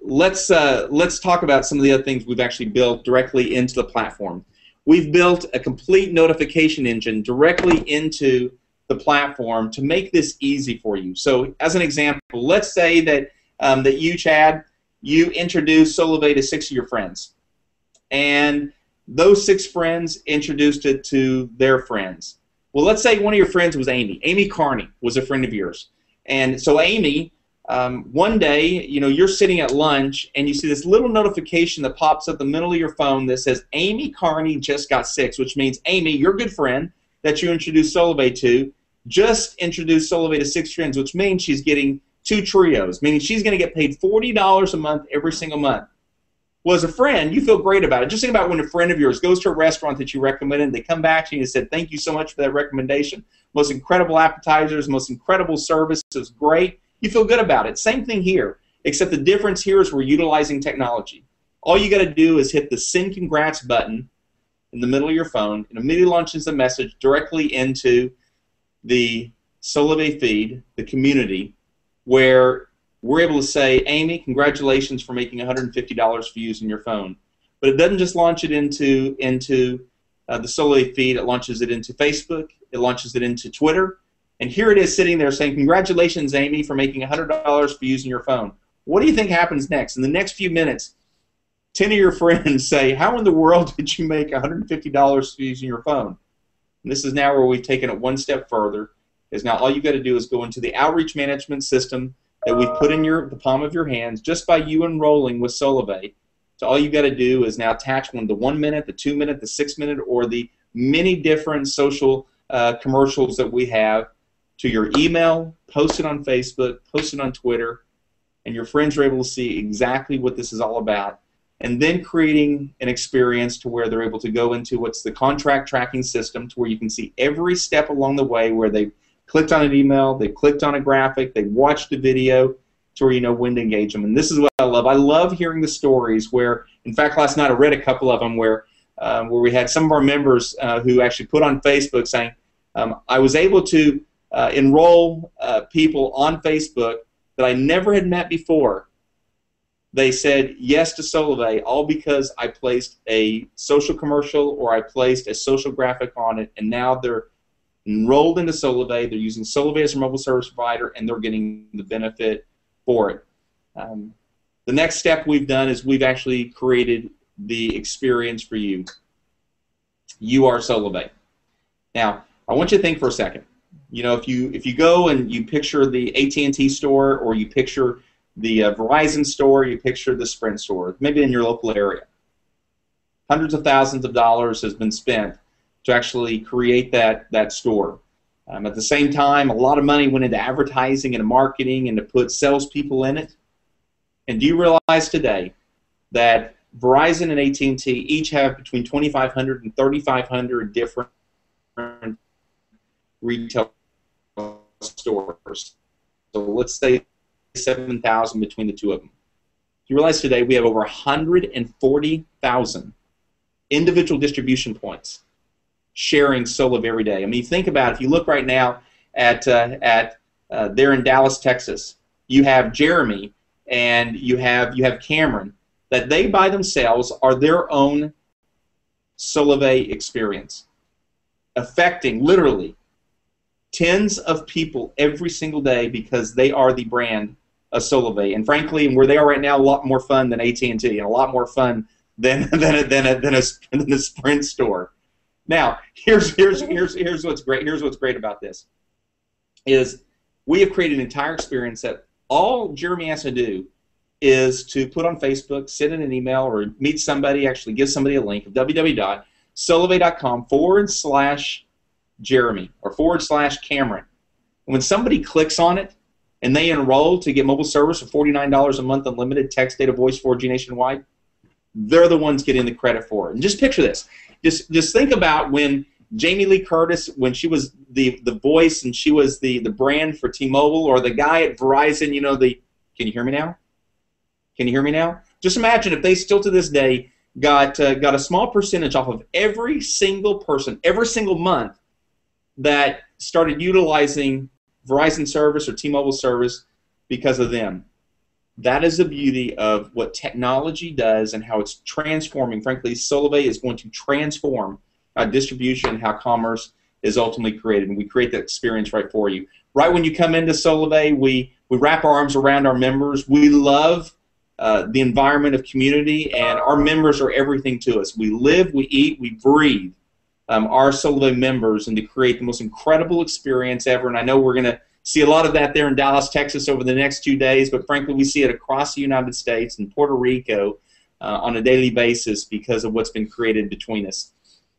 let's talk about some of the other things we've actually built directly into the platform. We've built a complete notification engine directly into the platform to make this easy for you. So, as an example, let's say that that you, Chad, you introduced Solavei to 6 of your friends, and those 6 friends introduced it to their friends. Well, let's say one of your friends was Amy. Amy Carney was a friend of yours, and so Amy. One day, you're sitting at lunch and you see this little notification that pops up in the middle of your phone that says Amy Carney just got 6, which means Amy, your good friend that you introduced Solavei to, just introduced Solavei to 6 friends, which means she's getting 2 trios, meaning she's going to get paid $40 a month every single month. Well, as a friend, you feel great about it. Just think about when a friend of yours goes to a restaurant that you recommended, they come back to you and said, thank you so much for that recommendation. Most incredible appetizers, most incredible service, it was great. You feel good about it. Same thing here, except the difference here is we're utilizing technology. All you got to do is hit the Send Congrats button in the middle of your phone, and immediately launches a message directly into the Solavei feed, the community, where we're able to say, Amy, congratulations for making $150 for using your phone. But it doesn't just launch it into the Solavei feed. It launches it into Facebook. It launches it into Twitter. And here it is sitting there saying, congratulations, Amy, for making $100 for using your phone. What do you think happens next? In the next few minutes, 10 of your friends say, how in the world did you make $150 for using your phone? And this is now where we've taken it one step further, is now all you've got to do is go into the outreach management system that we've put in the palm of your hands just by you enrolling with Solavei. So all you've got to do is now attach the 1 minute, the 2 minute, the 6 minute, or the many different social commercials that we have to your email, post it on Facebook, post it on Twitter, and your friends are able to see exactly what this is all about, and then creating an experience to where they're able to go into what's the contract tracking system, to where you can see every step along the way where they've clicked on an email, they've clicked on a graphic, they've watched a video, to where you know when to engage them. And this is what I love. I love hearing the stories where, in fact, last night I read a couple of them where we had some of our members who actually put on Facebook saying, I was able to enroll people on Facebook that I never had met before. They said yes to Solavei, all because I placed a social commercial or I placed a social graphic on it, and now they're enrolled into Solavei, they're using Solavei as their mobile service provider, and they're getting the benefit for it. The next step we've done is we've actually created the experience for you. You are Solavei. Now, I want you to think for a second. If you go and you picture the At&T store, or you picture the Verizon store, you picture the Sprint store, maybe in your local area. Hundreds of thousands of dollars has been spent to actually create that store. At the same time, a lot of money went into advertising and marketing and to put salespeople in it. And do you realize today that Verizon and At&T each have between 2,500 and 3,500 different retail stores? So let's say 7,000 between the two of them. You realize today we have over 140,000 individual distribution points sharing Solavei every day. I mean, think about it. If you look right now at there in Dallas, Texas, you have Jeremy and you have Cameron, that they by themselves are their own Solavei experience, affecting literally tens of people every single day because they are the brand of Solavei. And frankly, where they are right now, a lot more fun than AT&T, and a lot more fun than a Sprint store. Now, here's what's great. Here's what's great about this is we have created an entire experience that all Jeremy has to do is to put on Facebook, send in an email, or meet somebody, actually give somebody a link of www.solavei.com/Jeremy or /Cameron. And when somebody clicks on it and they enroll to get mobile service for $49 a month, unlimited text, data, voice, 4G nationwide, they're the ones getting the credit for it. And just picture this. Just think about when Jamie Lee Curtis, when she was the voice and she was the brand for T-Mobile, or the guy at Verizon, you know, can you hear me now? Can you hear me now? Just imagine if they still to this day got a small percentage off of every single person, every single month that started utilizing Verizon service or T-Mobile service because of them. That is the beauty of what technology does and how it's transforming. Frankly, Solavei is going to transform distribution, how commerce is ultimately created, and we create that experience right for you. Right when you come into Solavei, we wrap our arms around our members. We love the environment of community, and our members are everything to us. We live, we eat, we breathe our Solavei members, and to create the most incredible experience ever. And I know we're going to see a lot of that there in Dallas, Texas over the next 2 days, but frankly we see it across the United States and Puerto Rico on a daily basis because of what's been created between us.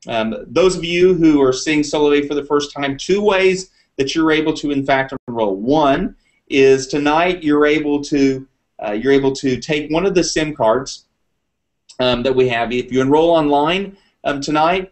Those of you who are seeing Solavei for the first time, 2 ways that you're able to in fact enroll. One is tonight you're able to take one of the SIM cards that we have. If you enroll online tonight,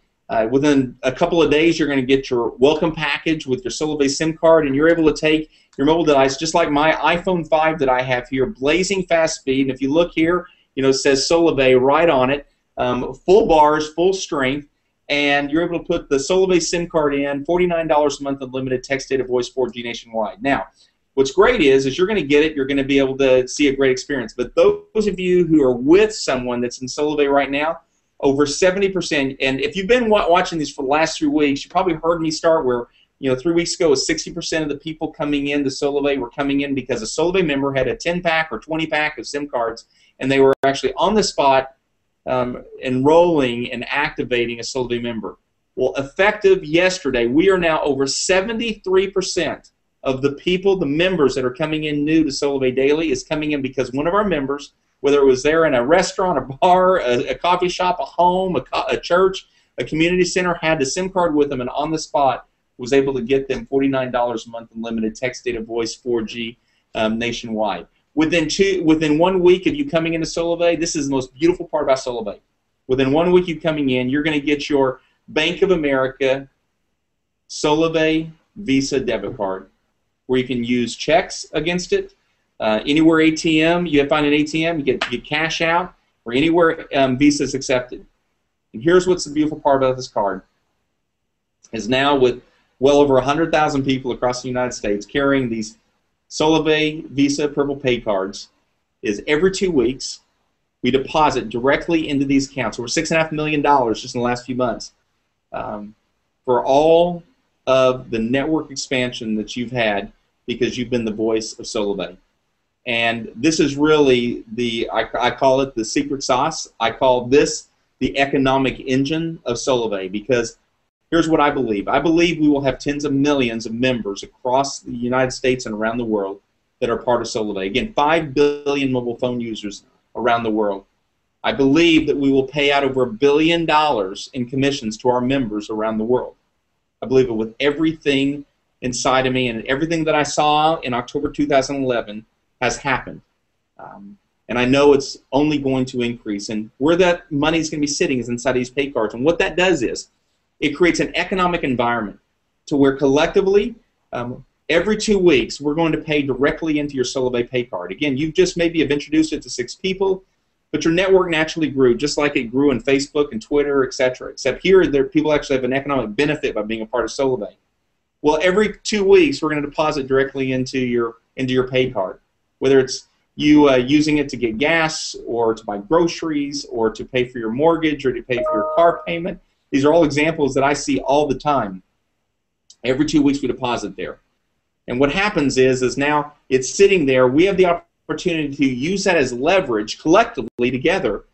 within a couple of days you're going to get your welcome package with your Solavei SIM card, and you're able to take your mobile device, just like my iPhone 5 that I have here, blazing fast speed. And if you look here, you know, it says Solavei right on it, full bars, full strength, and you're able to put the Solavei SIM card in, $49 a month, unlimited text, data, voice, 4G nationwide. Now, what's great is you're going to get it, you're going to be able to see a great experience. But those of you who are with someone that's in Solavei right now, over 70%, and if you've been watching these for the last 3 weeks, you probably heard me start where, you know, 3 weeks ago, 60% of the people coming in to Solavei were coming in because a Solavei member had a 10-pack or 20-pack of SIM cards, and they were actually on the spot enrolling and activating a Solavei member. Well, effective yesterday, we are now over 73% of the people, the members that are coming in new to Solavei Daily is coming in because one of our members, whether it was there in a restaurant, a bar, a coffee shop, a home, a church, a community center, had the SIM card with them, and on the spot was able to get them $49 a month unlimited text, data, voice, 4G nationwide. Within 1 week of you coming into Solavei, this is the most beautiful part about Solavei. Within 1 week you coming in, you're going to get your Bank of America Solavei Visa debit card, where you can use checks against it. Anywhere ATM, you find an ATM, you get cash out, or anywhere Visa is accepted. And here's what's the beautiful part about this card, is now with well over 100,000 people across the United States carrying these Solavei Visa Purple Pay cards, is every 2 weeks we deposit directly into these accounts, over $6.5 million just in the last few months, for all of the network expansion that you've had because you've been the voice of Solavei. And this is really I call it the secret sauce. I call this the economic engine of Solavei, because here's what I believe. I believe we will have tens of millions of members across the United States and around the world that are part of Solavei. Again, 5 billion mobile phone users around the world. I believe that we will pay out over $1 billion in commissions to our members around the world. I believe it with everything inside of me, and everything that I saw in October 2011 has happened. And I know it's only going to increase. And where that money is going to be sitting is inside these pay cards. And what that does is it creates an economic environment to where collectively, every 2 weeks, we're going to pay directly into your Solavei pay card. Again, you just maybe have introduced it to 6 people, but your network naturally grew, just like it grew in Facebook and Twitter, etc. Except here, people actually have an economic benefit by being a part of Solavei. Well, every 2 weeks, we're going to deposit directly into your pay card, whether it's you using it to get gas, or to buy groceries, or to pay for your mortgage, or to pay for your car payment. These are all examples that I see all the time. Every 2 weeks we deposit there. And what happens is now it's sitting there. We have the opportunity to use that as leverage collectively together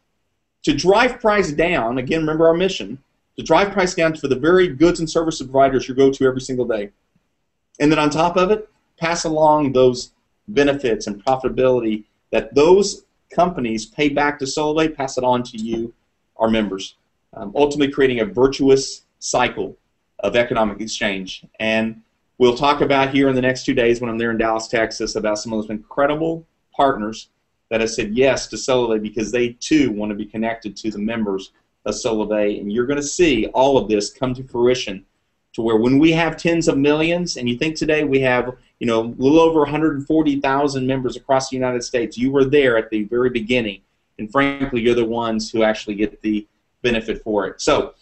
to drive price down. Again, remember our mission, to drive price down for the very goods and service providers you go to every single day. And then on top of it, pass along those benefits and profitability that those companies pay back to Solavei, pass it on to you, our members, ultimately creating a virtuous cycle of economic exchange. And we'll talk about here in the next 2 days when I'm there in Dallas, Texas, about some of those incredible partners that have said yes to Solavei because they too want to be connected to the members of Solavei. And you're going to see all of this come to fruition to where when we have tens of millions, and you think today we have, you know, a little over 140,000 members across the United States, you were there at the very beginning, and frankly, you're the ones who actually get the benefit for it. So,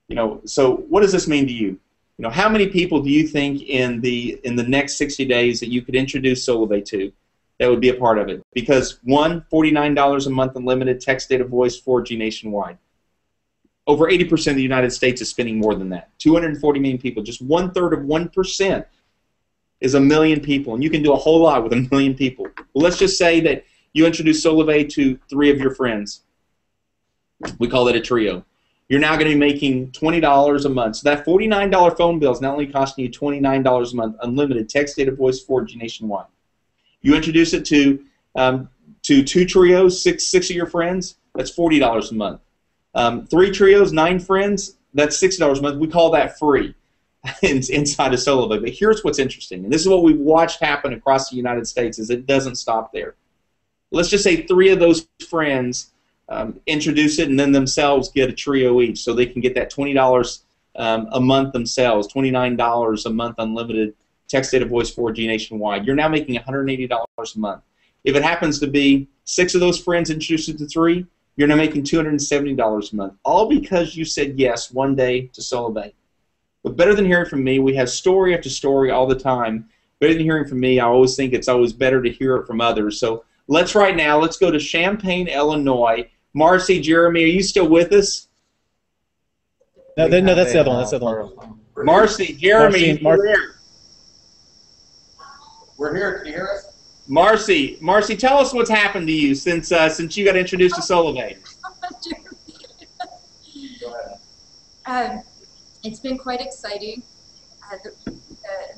you know, so what does this mean to you? You know, how many people do you think in the next 60 days that you could introduce Solavei to that would be a part of it? Because one, $49 a month unlimited text, data, voice, 4G nationwide. Over 80% of the United States is spending more than that. 240 million people. Just 1/3 of 1% is a million people, and you can do a whole lot with a million people. Well, let's just say that you introduce Solavei to 3 of your friends. We call it a trio. You're now going to be making $20 a month. So that $49 phone bill is not only costing you $29 a month, unlimited text, data, voice, 4G nationwide. You introduce it to 2 trios, six of your friends, that's $40 a month. 3 trios, 9 friends, that's $60 a month. We call that free inside of Solavei. But here's what's interesting, and this is what we've watched happen across the United States, is it doesn't stop there. Let's just say 3 of those friends introduce it and then themselves get a trio each, so they can get that $20 a month themselves, $29 a month unlimited text, data, voice, 4G nationwide. You're now making $180 a month. If it happens to be 6 of those friends introduced it to 3, you're now making $270 a month, all because you said yes one day to Solavei. But better than hearing from me, we have story after story all the time. Better than hearing from me, I always think it's always better to hear it from others. So let's go to Champaign, Illinois. Marcy, Jeremy, are you still with us? No, that's the other one. That's the other one. Marcy, Jeremy, We're here. Can you hear us? Marcy, tell us what's happened to you since you got introduced to Solavei. Go ahead. It's been quite exciting.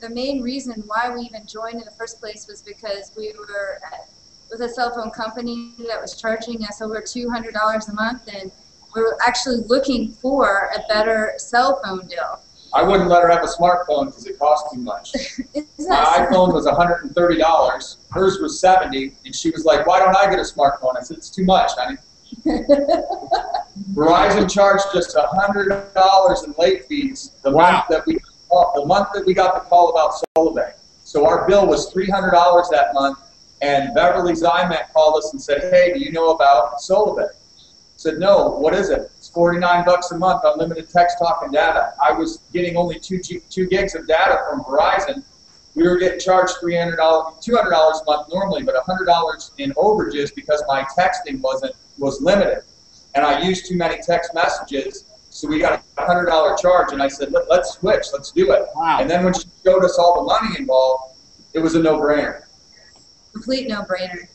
The main reason why we even joined in the first place was because we were with a cell phone company that was charging us over $200 a month, and we were actually looking for a better cell phone deal. I wouldn't let her have a smartphone because it cost too much. My iPhone was $130, hers was $70, and she was like, "Why don't I get a smartphone?" I said, "It's too much, honey." Verizon charged just $100 in late fees the month that we got the call about Solavei. So our bill was $300 that month, and Beverly Zymek called us and said, "Hey, do you know about Solavei?" I said, "No, what is it?" "It's $49 a month, unlimited text, talk, and data." I was getting only 2 gigs of data from Verizon. We were getting charged $200 a month normally, but $100 in overages because my texting was limited, and I used too many text messages. So we got a $100 charge, and I said, "Let's switch, let's do it." Wow. And then when she showed us all the money involved, it was a no-brainer. Complete no-brainer.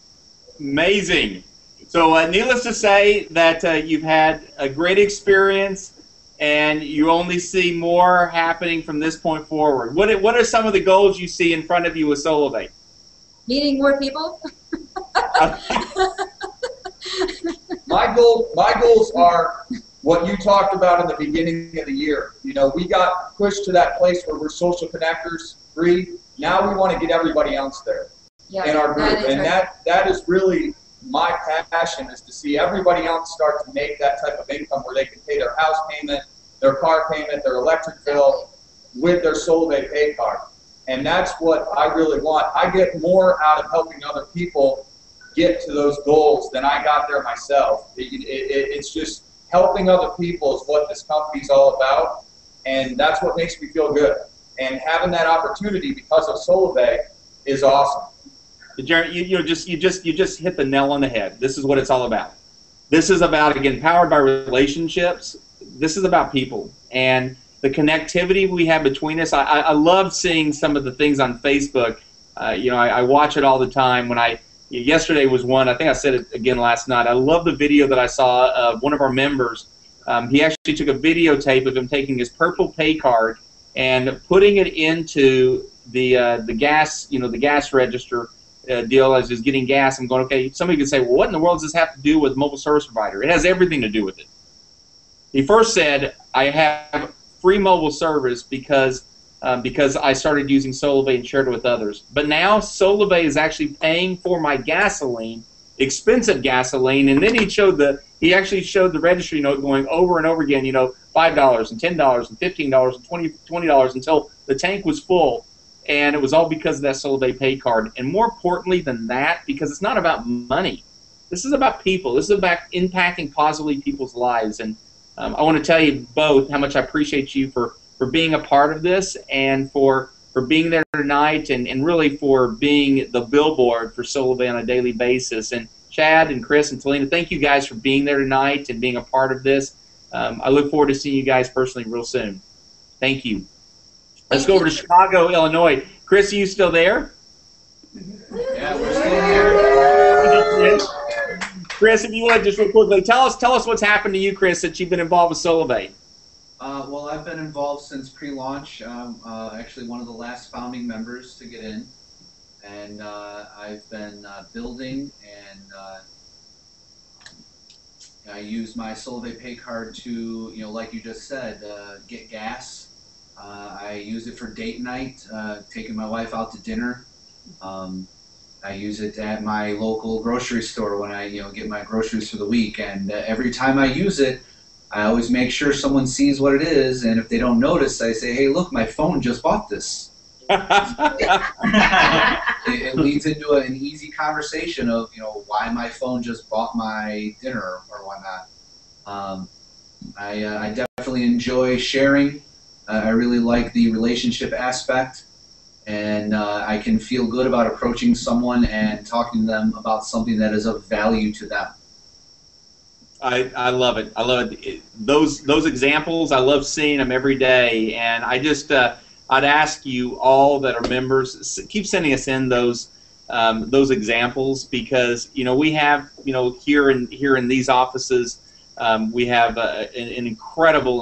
Amazing. So needless to say that you've had a great experience, and you only see more happening from this point forward. What are some of the goals you see in front of you with Solavei? Meeting more people. My goals are what you talked about in the beginning of the year. You know, we got pushed to that place where we're social connectors, free. Now we want to get everybody else there in our group, and that is really my passion, is to see everybody else start to make that type of income where they can pay their house payment, their car payment, their electric bill with their Solavei pay card. And that's what I really want. I get more out of helping other people get to those goals than I got there myself. It's just helping other people is what this company's all about, and that's what makes me feel good. And having that opportunity because of Solavei is awesome. You just hit the nail on the head. This is what it's all about. This is about, again, powered by relationships. This is about people. And the connectivity we have between us. I love seeing some of the things on Facebook. You know, I watch it all the time. Yesterday was one, I think I said it again last night. I love the video that I saw of one of our members. He actually took a videotape of him taking his purple pay card and putting it into the gas, you know, the gas register deal as he's getting gas. I'm going, okay, somebody could say, well, what in the world does this have to do with mobile service provider? It has everything to do with it. He first said, I have free mobile service because I started using Solavei and shared it with others. But now Solavei is actually paying for my gasoline, expensive gasoline, and then he actually showed the registry note going over and over again, you know, $5 and $10 and $15 and $20 until the tank was full. And it was all because of that Solavei pay card. And more importantly than that, because it's not about money. This is about people. This is about impacting positively people's lives. And I want to tell you both how much I appreciate you for being a part of this and for being there tonight and really for being the billboard for Solavei on a daily basis. And Chad and Chris and Talina, thank you guys for being there tonight and being a part of this. I look forward to seeing you guys personally real soon. Thank you. Let's go over to Chicago, Illinois. Chris, are you still there? Yeah, we're still here. Chris, if you would, just real quickly, tell us what's happened to you, Chris, since you've been involved with Solavei. Well, I've been involved since pre-launch. Actually one of the last founding members to get in. And I've been building, and I use my Solavei pay card to, you know, like you just said, get gas. I use it for date night, taking my wife out to dinner. I use it at my local grocery store when I, you know, get my groceries for the week. And every time I use it, I always make sure someone sees what it is. And if they don't notice, I say, hey, look, my phone just bought this. It leads into an easy conversation of, you know, why my phone just bought my dinner or whatnot. I definitely enjoy sharing. I really like the relationship aspect, and I can feel good about approaching someone and talking to them about something that is of value to them. I love it. I love it. Those examples, I love seeing them every day, and I just I'd ask you all that are members, keep sending us in those examples, because you know we have, you know, here in these offices we have an incredible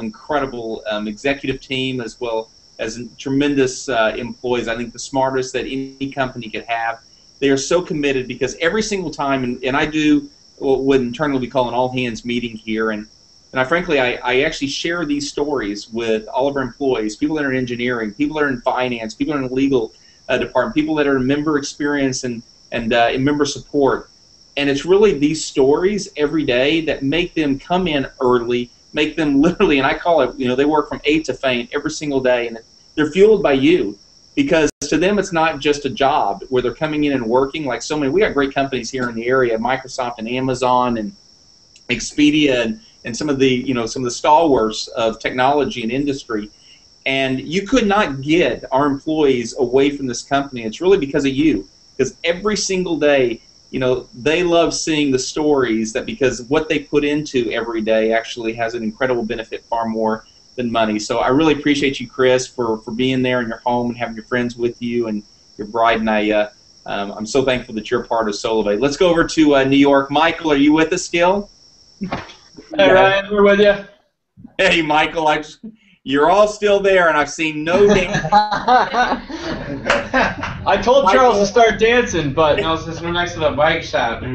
executive team, as well as tremendous employees. I think the smartest that any company could have. They are so committed, because every single time, and I do what internally we call an all-hands meeting here, and frankly, I actually share these stories with all of our employees, people that are in engineering, people that are in finance, people that are in the legal department, people that are in member experience and in member support. And it's really these stories every day that make them come in early, make them literally, and I call it, you know, they work from 8 to faint every single day, and they're fueled by you, because to them it's not just a job where they're coming in and working like so many. We got great companies here in the area, Microsoft and Amazon and Expedia and some of the, you know, some of the stalwarts of technology and industry. And you could not get our employees away from this company. It's really because of you, because every single day, you know, they love seeing the stories that, because what they put into every day actually has an incredible benefit, far more than money. So I really appreciate you, Chris, for being there in your home and having your friends with you and your bride. And I'm so thankful that you're a part of Solavei. Let's go over to New York. Michael, are you with us still? Hey, Ryan, we're with you. Hey, Michael, you're all still there, and I've seen no dance. I told Charles to start dancing, but no, since we're next to the bike shop. Look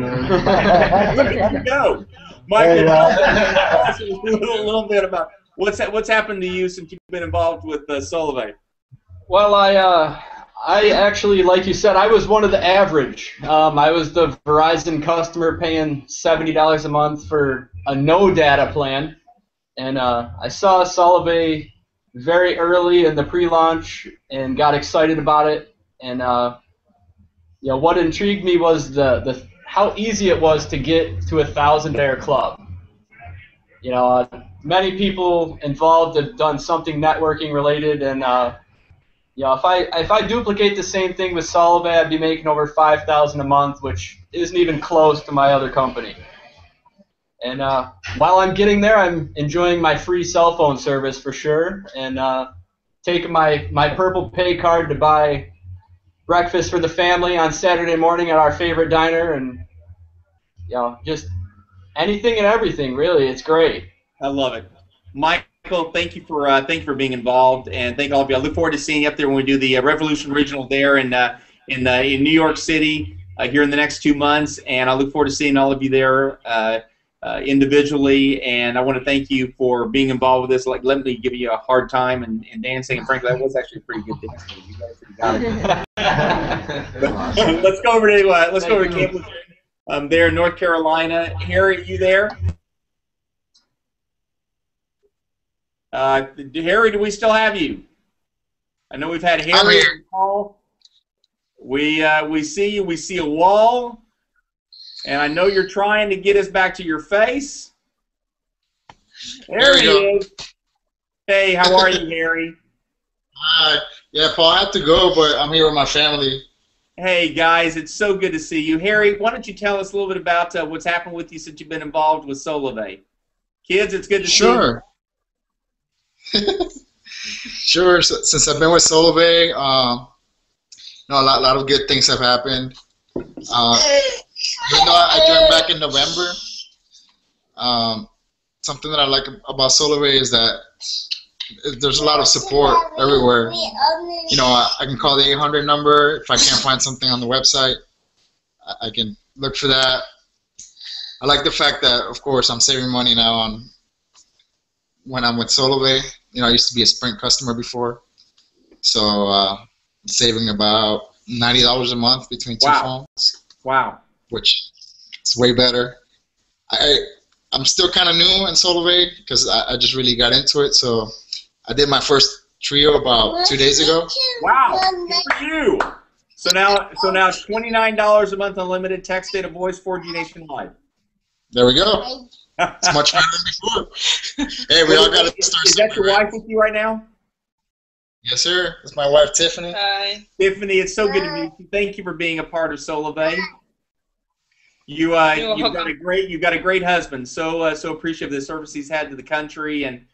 at you go. Michael, tell us a little bit about what's happened to you since you've been involved with Solavei. Well, I actually, like you said, I was one of the average. I was the Verizon customer paying $70 a month for a no data plan, and I saw Solavei very early in the pre-launch and got excited about it. And you know, what intrigued me was the how easy it was to get to a 1,000-air club. You know, many people involved have done something networking related, and you know, if I duplicate the same thing with Solavei, I'd be making over $5,000 a month, which isn't even close to my other company. And while I'm getting there, I'm enjoying my free cell phone service for sure, and taking my purple pay card to buy breakfast for the family on Saturday morning at our favorite diner, and just anything and everything, really. It's great. I love it. Michael, thank you for being involved, and thank all of you. I look forward to seeing you up there when we do the Revolution Regional there in New York City here in the next 2 months, and I look forward to seeing all of you there individually. And I want to thank you for being involved with this. Like, let me give you a hard time and dancing. And frankly, that was actually a pretty good dance. You guys got it. Let's go over to campus there in North Carolina. Harry, you there? Harry, do we still have you? I know we've had Harry on the call. We see you. We see a wall, and I know you're trying to get us back to your face. There he is. Hey, how are you, Harry? Hi. Yeah, Paul, I have to go, but I'm here with my family. Hey, guys, it's so good to see you. Harry, why don't you tell us a little bit about what's happened with you since you've been involved with Solavei? Kids, it's good to see you. Sure. Sure. So, since I've been with Solavei, a lot of good things have happened. Even though I joined back in November, something that I like about Solavei is that there's a lot of support everywhere. I can call the 800 number if I can't find something on the website. I can look for that. I like the fact that, of course, I'm saving money now on when I'm with Solavei. I used to be a Sprint customer before, so saving about $90 a month between two phones. Wow. Which is way better. I'm still kind of new in Solavei because I just really got into it. So I did my first trio about 2 days ago. Wow. Good for you. So now $29 a month unlimited text, data, voice, 4G nationwide. There we go. It's much better than before. Hey, we all got to start. Is that your wife with you right now? Yes, sir. It's my wife, Tiffany. Hi. Tiffany, it's so good to meet you. Thank you for being a part of Solavei. You've got a great husband. So appreciative of the service he's had to the country, and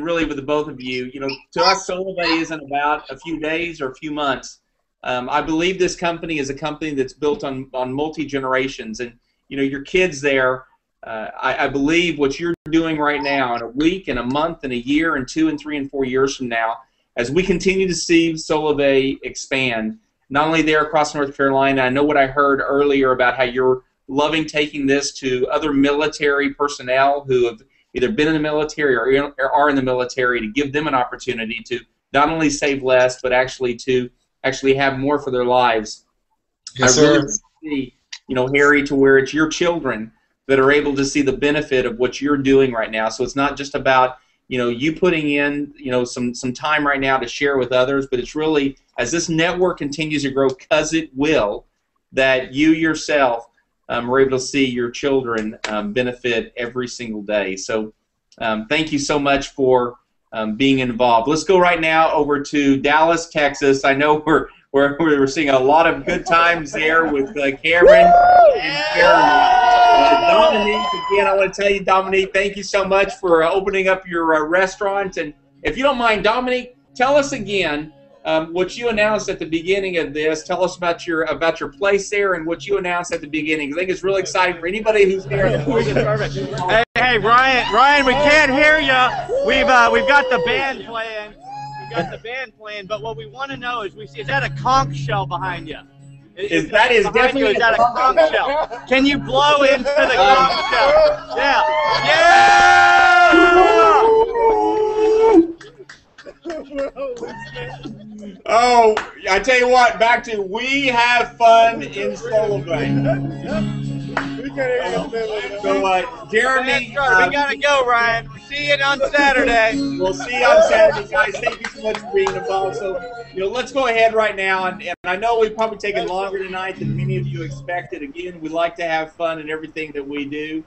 really with the both of you. To us, Solavei isn't about a few days or a few months. I believe this company is a company that's built on multi-generations, and your kids there. I believe what you're doing right now, in a week, in a month, in a year, and 2 and 3 and 4 years from now, as we continue to see Solavei expand, not only there across North Carolina. I know what I heard earlier about how you're loving taking this to other military personnel who have either been in the military or are in the military, to give them an opportunity to not only save less, but actually have more for their lives. Yes, I really sir. see, Harry, to where it's your children that are able to see the benefit of what you're doing right now. So it's not just about you putting in some time right now to share with others, but it's really, as this network continues to grow, because it will, that you yourself are able to see your children benefit every single day. So thank you so much for being involved. Let's go right now over to Dallas, Texas. I know we're seeing a lot of good times there with Cameron and Jeremy. Dominique, again, I want to tell you, Dominique, thank you so much for opening up your restaurant. And if you don't mind, Dominique, tell us again what you announced at the beginning of this. Tell us about your place there and what you announced at the beginning. I think it's really exciting for anybody who's there. Hey, Ryan, we can't hear you. We've got the band playing. But what we want to know is, is that a conch shell behind you? Is that definitely a conch shell? Can you blow into the conch shell? Yeah. Oh, I tell you what, back to we have fun in Solavei. So, Jeremy, we gotta go, Ryan. We'll see you on Saturday. We'll see you on Saturday, guys. Thank you so much for being involved. So, let's go ahead right now, and I know we've probably taken longer tonight than many of you expected. Again, we like to have fun in everything that we do.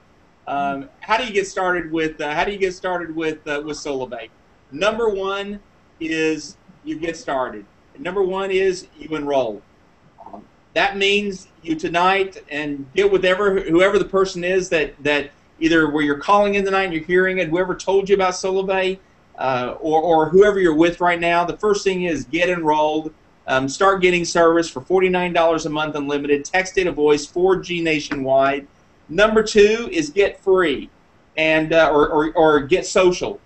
How do you get started with Solavei? Number one is you get started. Number one is you enroll. That means you tonight and get with whoever the person is that either where you're calling in tonight and you're hearing it, whoever told you about Solavei, or whoever you're with right now, the first thing is get enrolled. Start getting service for $49 a month unlimited, text, data, voice, 4G nationwide. Number 2 is get free, and or get social.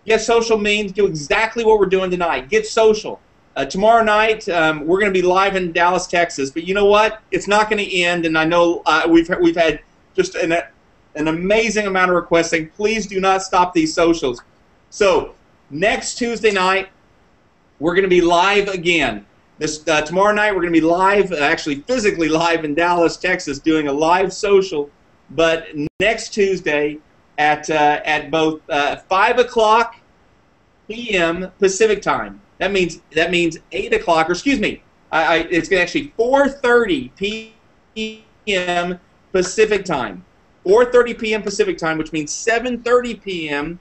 Get social means do exactly what we're doing tonight. Get social. Tomorrow night we're going to be live in Dallas, Texas. But you know what? It's not going to end, and I know we've had just an amazing amount of requests saying please do not stop these socials. So next Tuesday night we're going to be live again. Tomorrow night we're going to be live, actually physically live in Dallas, Texas, doing a live social. But next Tuesday at both 5 o'clock p.m. Pacific time. That means 8 o'clock, or excuse me, it's actually 4:30 p.m. Pacific time. 4:30 p.m. Pacific time, which means 7:30 p.m.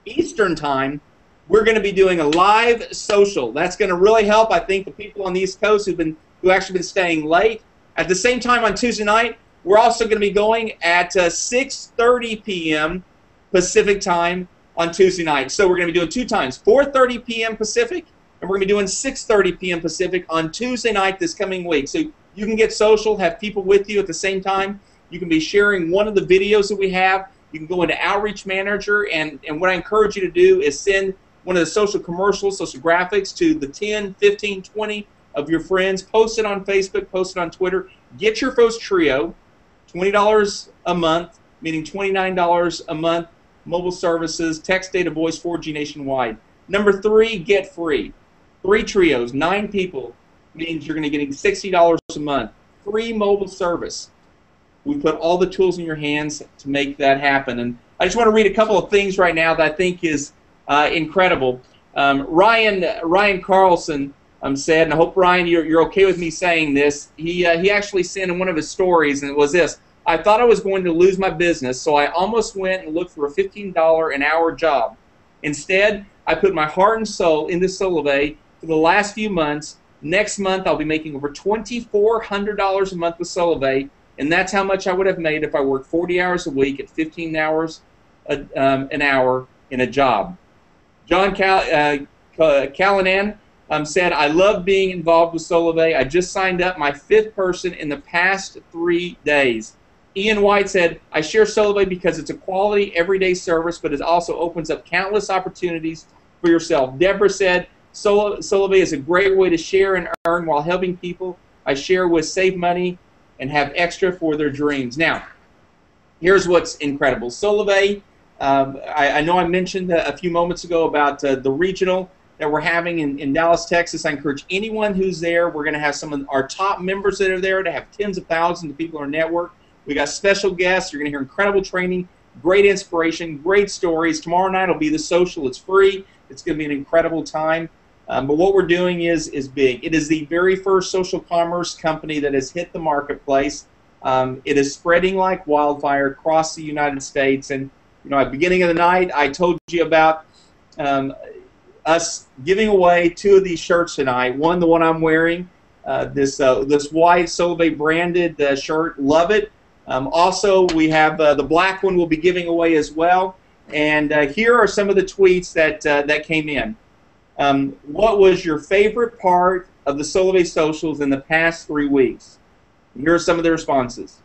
Eastern time. We're going to be doing a live social. That's going to really help, I think, the people on the East Coast who actually been staying late. At the same time on Tuesday night, we're also going to be going at 6:30 p.m. Pacific time on Tuesday night. So we're going to be doing 2 times, 4:30 p.m. Pacific, and we're going to be doing 6:30 p.m. Pacific on Tuesday night this coming week. So you can get social, have people with you at the same time. You can be sharing one of the videos that we have. You can go into Outreach Manager, and what I encourage you to do is send one of the social commercials, social graphics to the 10, 15, 20 of your friends. Post it on Facebook, post it on Twitter. Get your first trio, $20 a month, meaning $29 a month, mobile services, text, data, voice, 4G nationwide. Number 3, get free. 3 trios, 9 people, means you're going to be getting $60 a month. Free mobile service. We put all the tools in your hands to make that happen. And I just want to read a couple of things right now that I think is incredible. Ryan Carlson said, and I hope, Ryan, you're okay with me saying this. He actually sent in one of his stories, and it was this: I thought I was going to lose my business, so I almost went and looked for a $15 an hour job. Instead, I put my heart and soul into Solavei for the last few months. Next month, I'll be making over $2,400 a month with Solavei, and that's how much I would have made if I worked 40 hours a week at 15 hours an hour in a job. John Callanan said, I love being involved with Solavei. I just signed up my 5th person in the past 3 days. Ian White said, I share Solavei because it's a quality, everyday service, but it also opens up countless opportunities for yourself. Deborah said, Solavei is a great way to share and earn while helping people I share with save money and have extra for their dreams. Now, here's what's incredible. Solavei, I know I mentioned a few moments ago about the regional that we're having in Dallas, Texas. I encourage anyone who's there. We're going to have some of our top members that are there to have tens of thousands of people in our network. We got special guests. You're going to hear incredible training, great inspiration, great stories. Tomorrow night will be the social. It's free. It's going to be an incredible time. But what we're doing is big. It is the very first social commerce company that has hit the marketplace. It is spreading like wildfire across the United States. And you know, at the beginning of the night, I told you about us giving away 2 of these shirts tonight. One, the one I'm wearing, this white Solavei branded shirt. Love it. Also, we have the black one we'll be giving away as well. And here are some of the tweets that came in. What was your favorite part of the Solavei socials in the past 3 weeks? Here are some of the responses.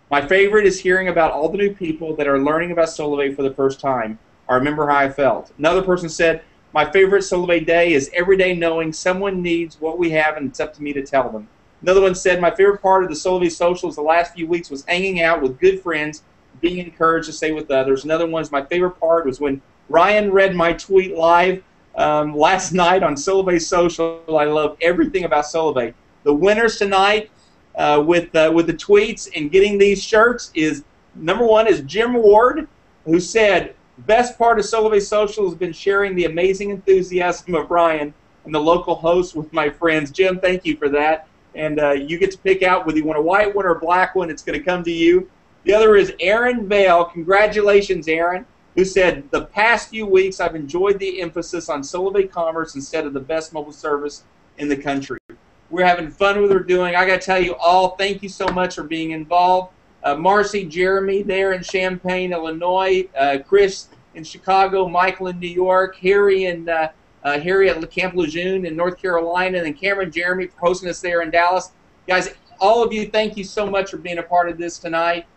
My favorite is hearing about all the new people that are learning about Solavei for the first time. I remember how I felt. Another person said, my favorite Solavei day is every day knowing someone needs what we have and it's up to me to tell them. Another one said, my favorite part of the Solavei socials the last few weeks was hanging out with good friends, being encouraged to stay with others. Another one is my favorite part was when Ryan read my tweet live last night on Solavei Social. I love everything about Solavei. The winners tonight with the tweets and getting these shirts is, number 1 is Jim Ward, who said, best part of Solavei Social has been sharing the amazing enthusiasm of Ryan and the local host with my friends. Jim, thank you for that. And you get to pick out whether you want a white one or a black one. It's going to come to you. The other is Aaron Vale. Congratulations, Aaron, who said, the past few weeks I've enjoyed the emphasis on Solavei Commerce instead of the best mobile service in the country. We're having fun with what we're doing. I got to tell you all, thank you so much for being involved. Marcy, Jeremy there in Champaign, Illinois, Chris in Chicago, Michael in New York, Harry at Camp Lejeune in North Carolina, and then Cameron, Jeremy for hosting us there in Dallas. Guys, all of you, thank you so much for being a part of this tonight.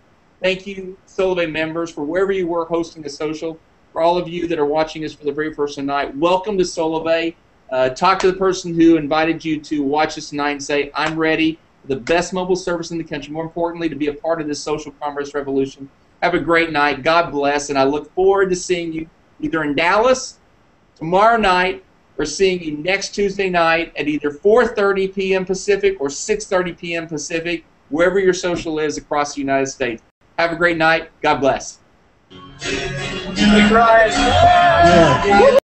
Thank you, Solavei members, for wherever you were hosting the social. For all of you that are watching us for the very first tonight, welcome to Solavei. Talk to the person who invited you to watch us tonight and say, I'm ready for the best mobile service in the country. More importantly, to be a part of this social commerce revolution. Have a great night. God bless, and I look forward to seeing you either in Dallas tomorrow night or seeing you next Tuesday night at either 4:30 p.m. Pacific or 6:30 p.m. Pacific, wherever your social is across the United States. Have a great night. God bless.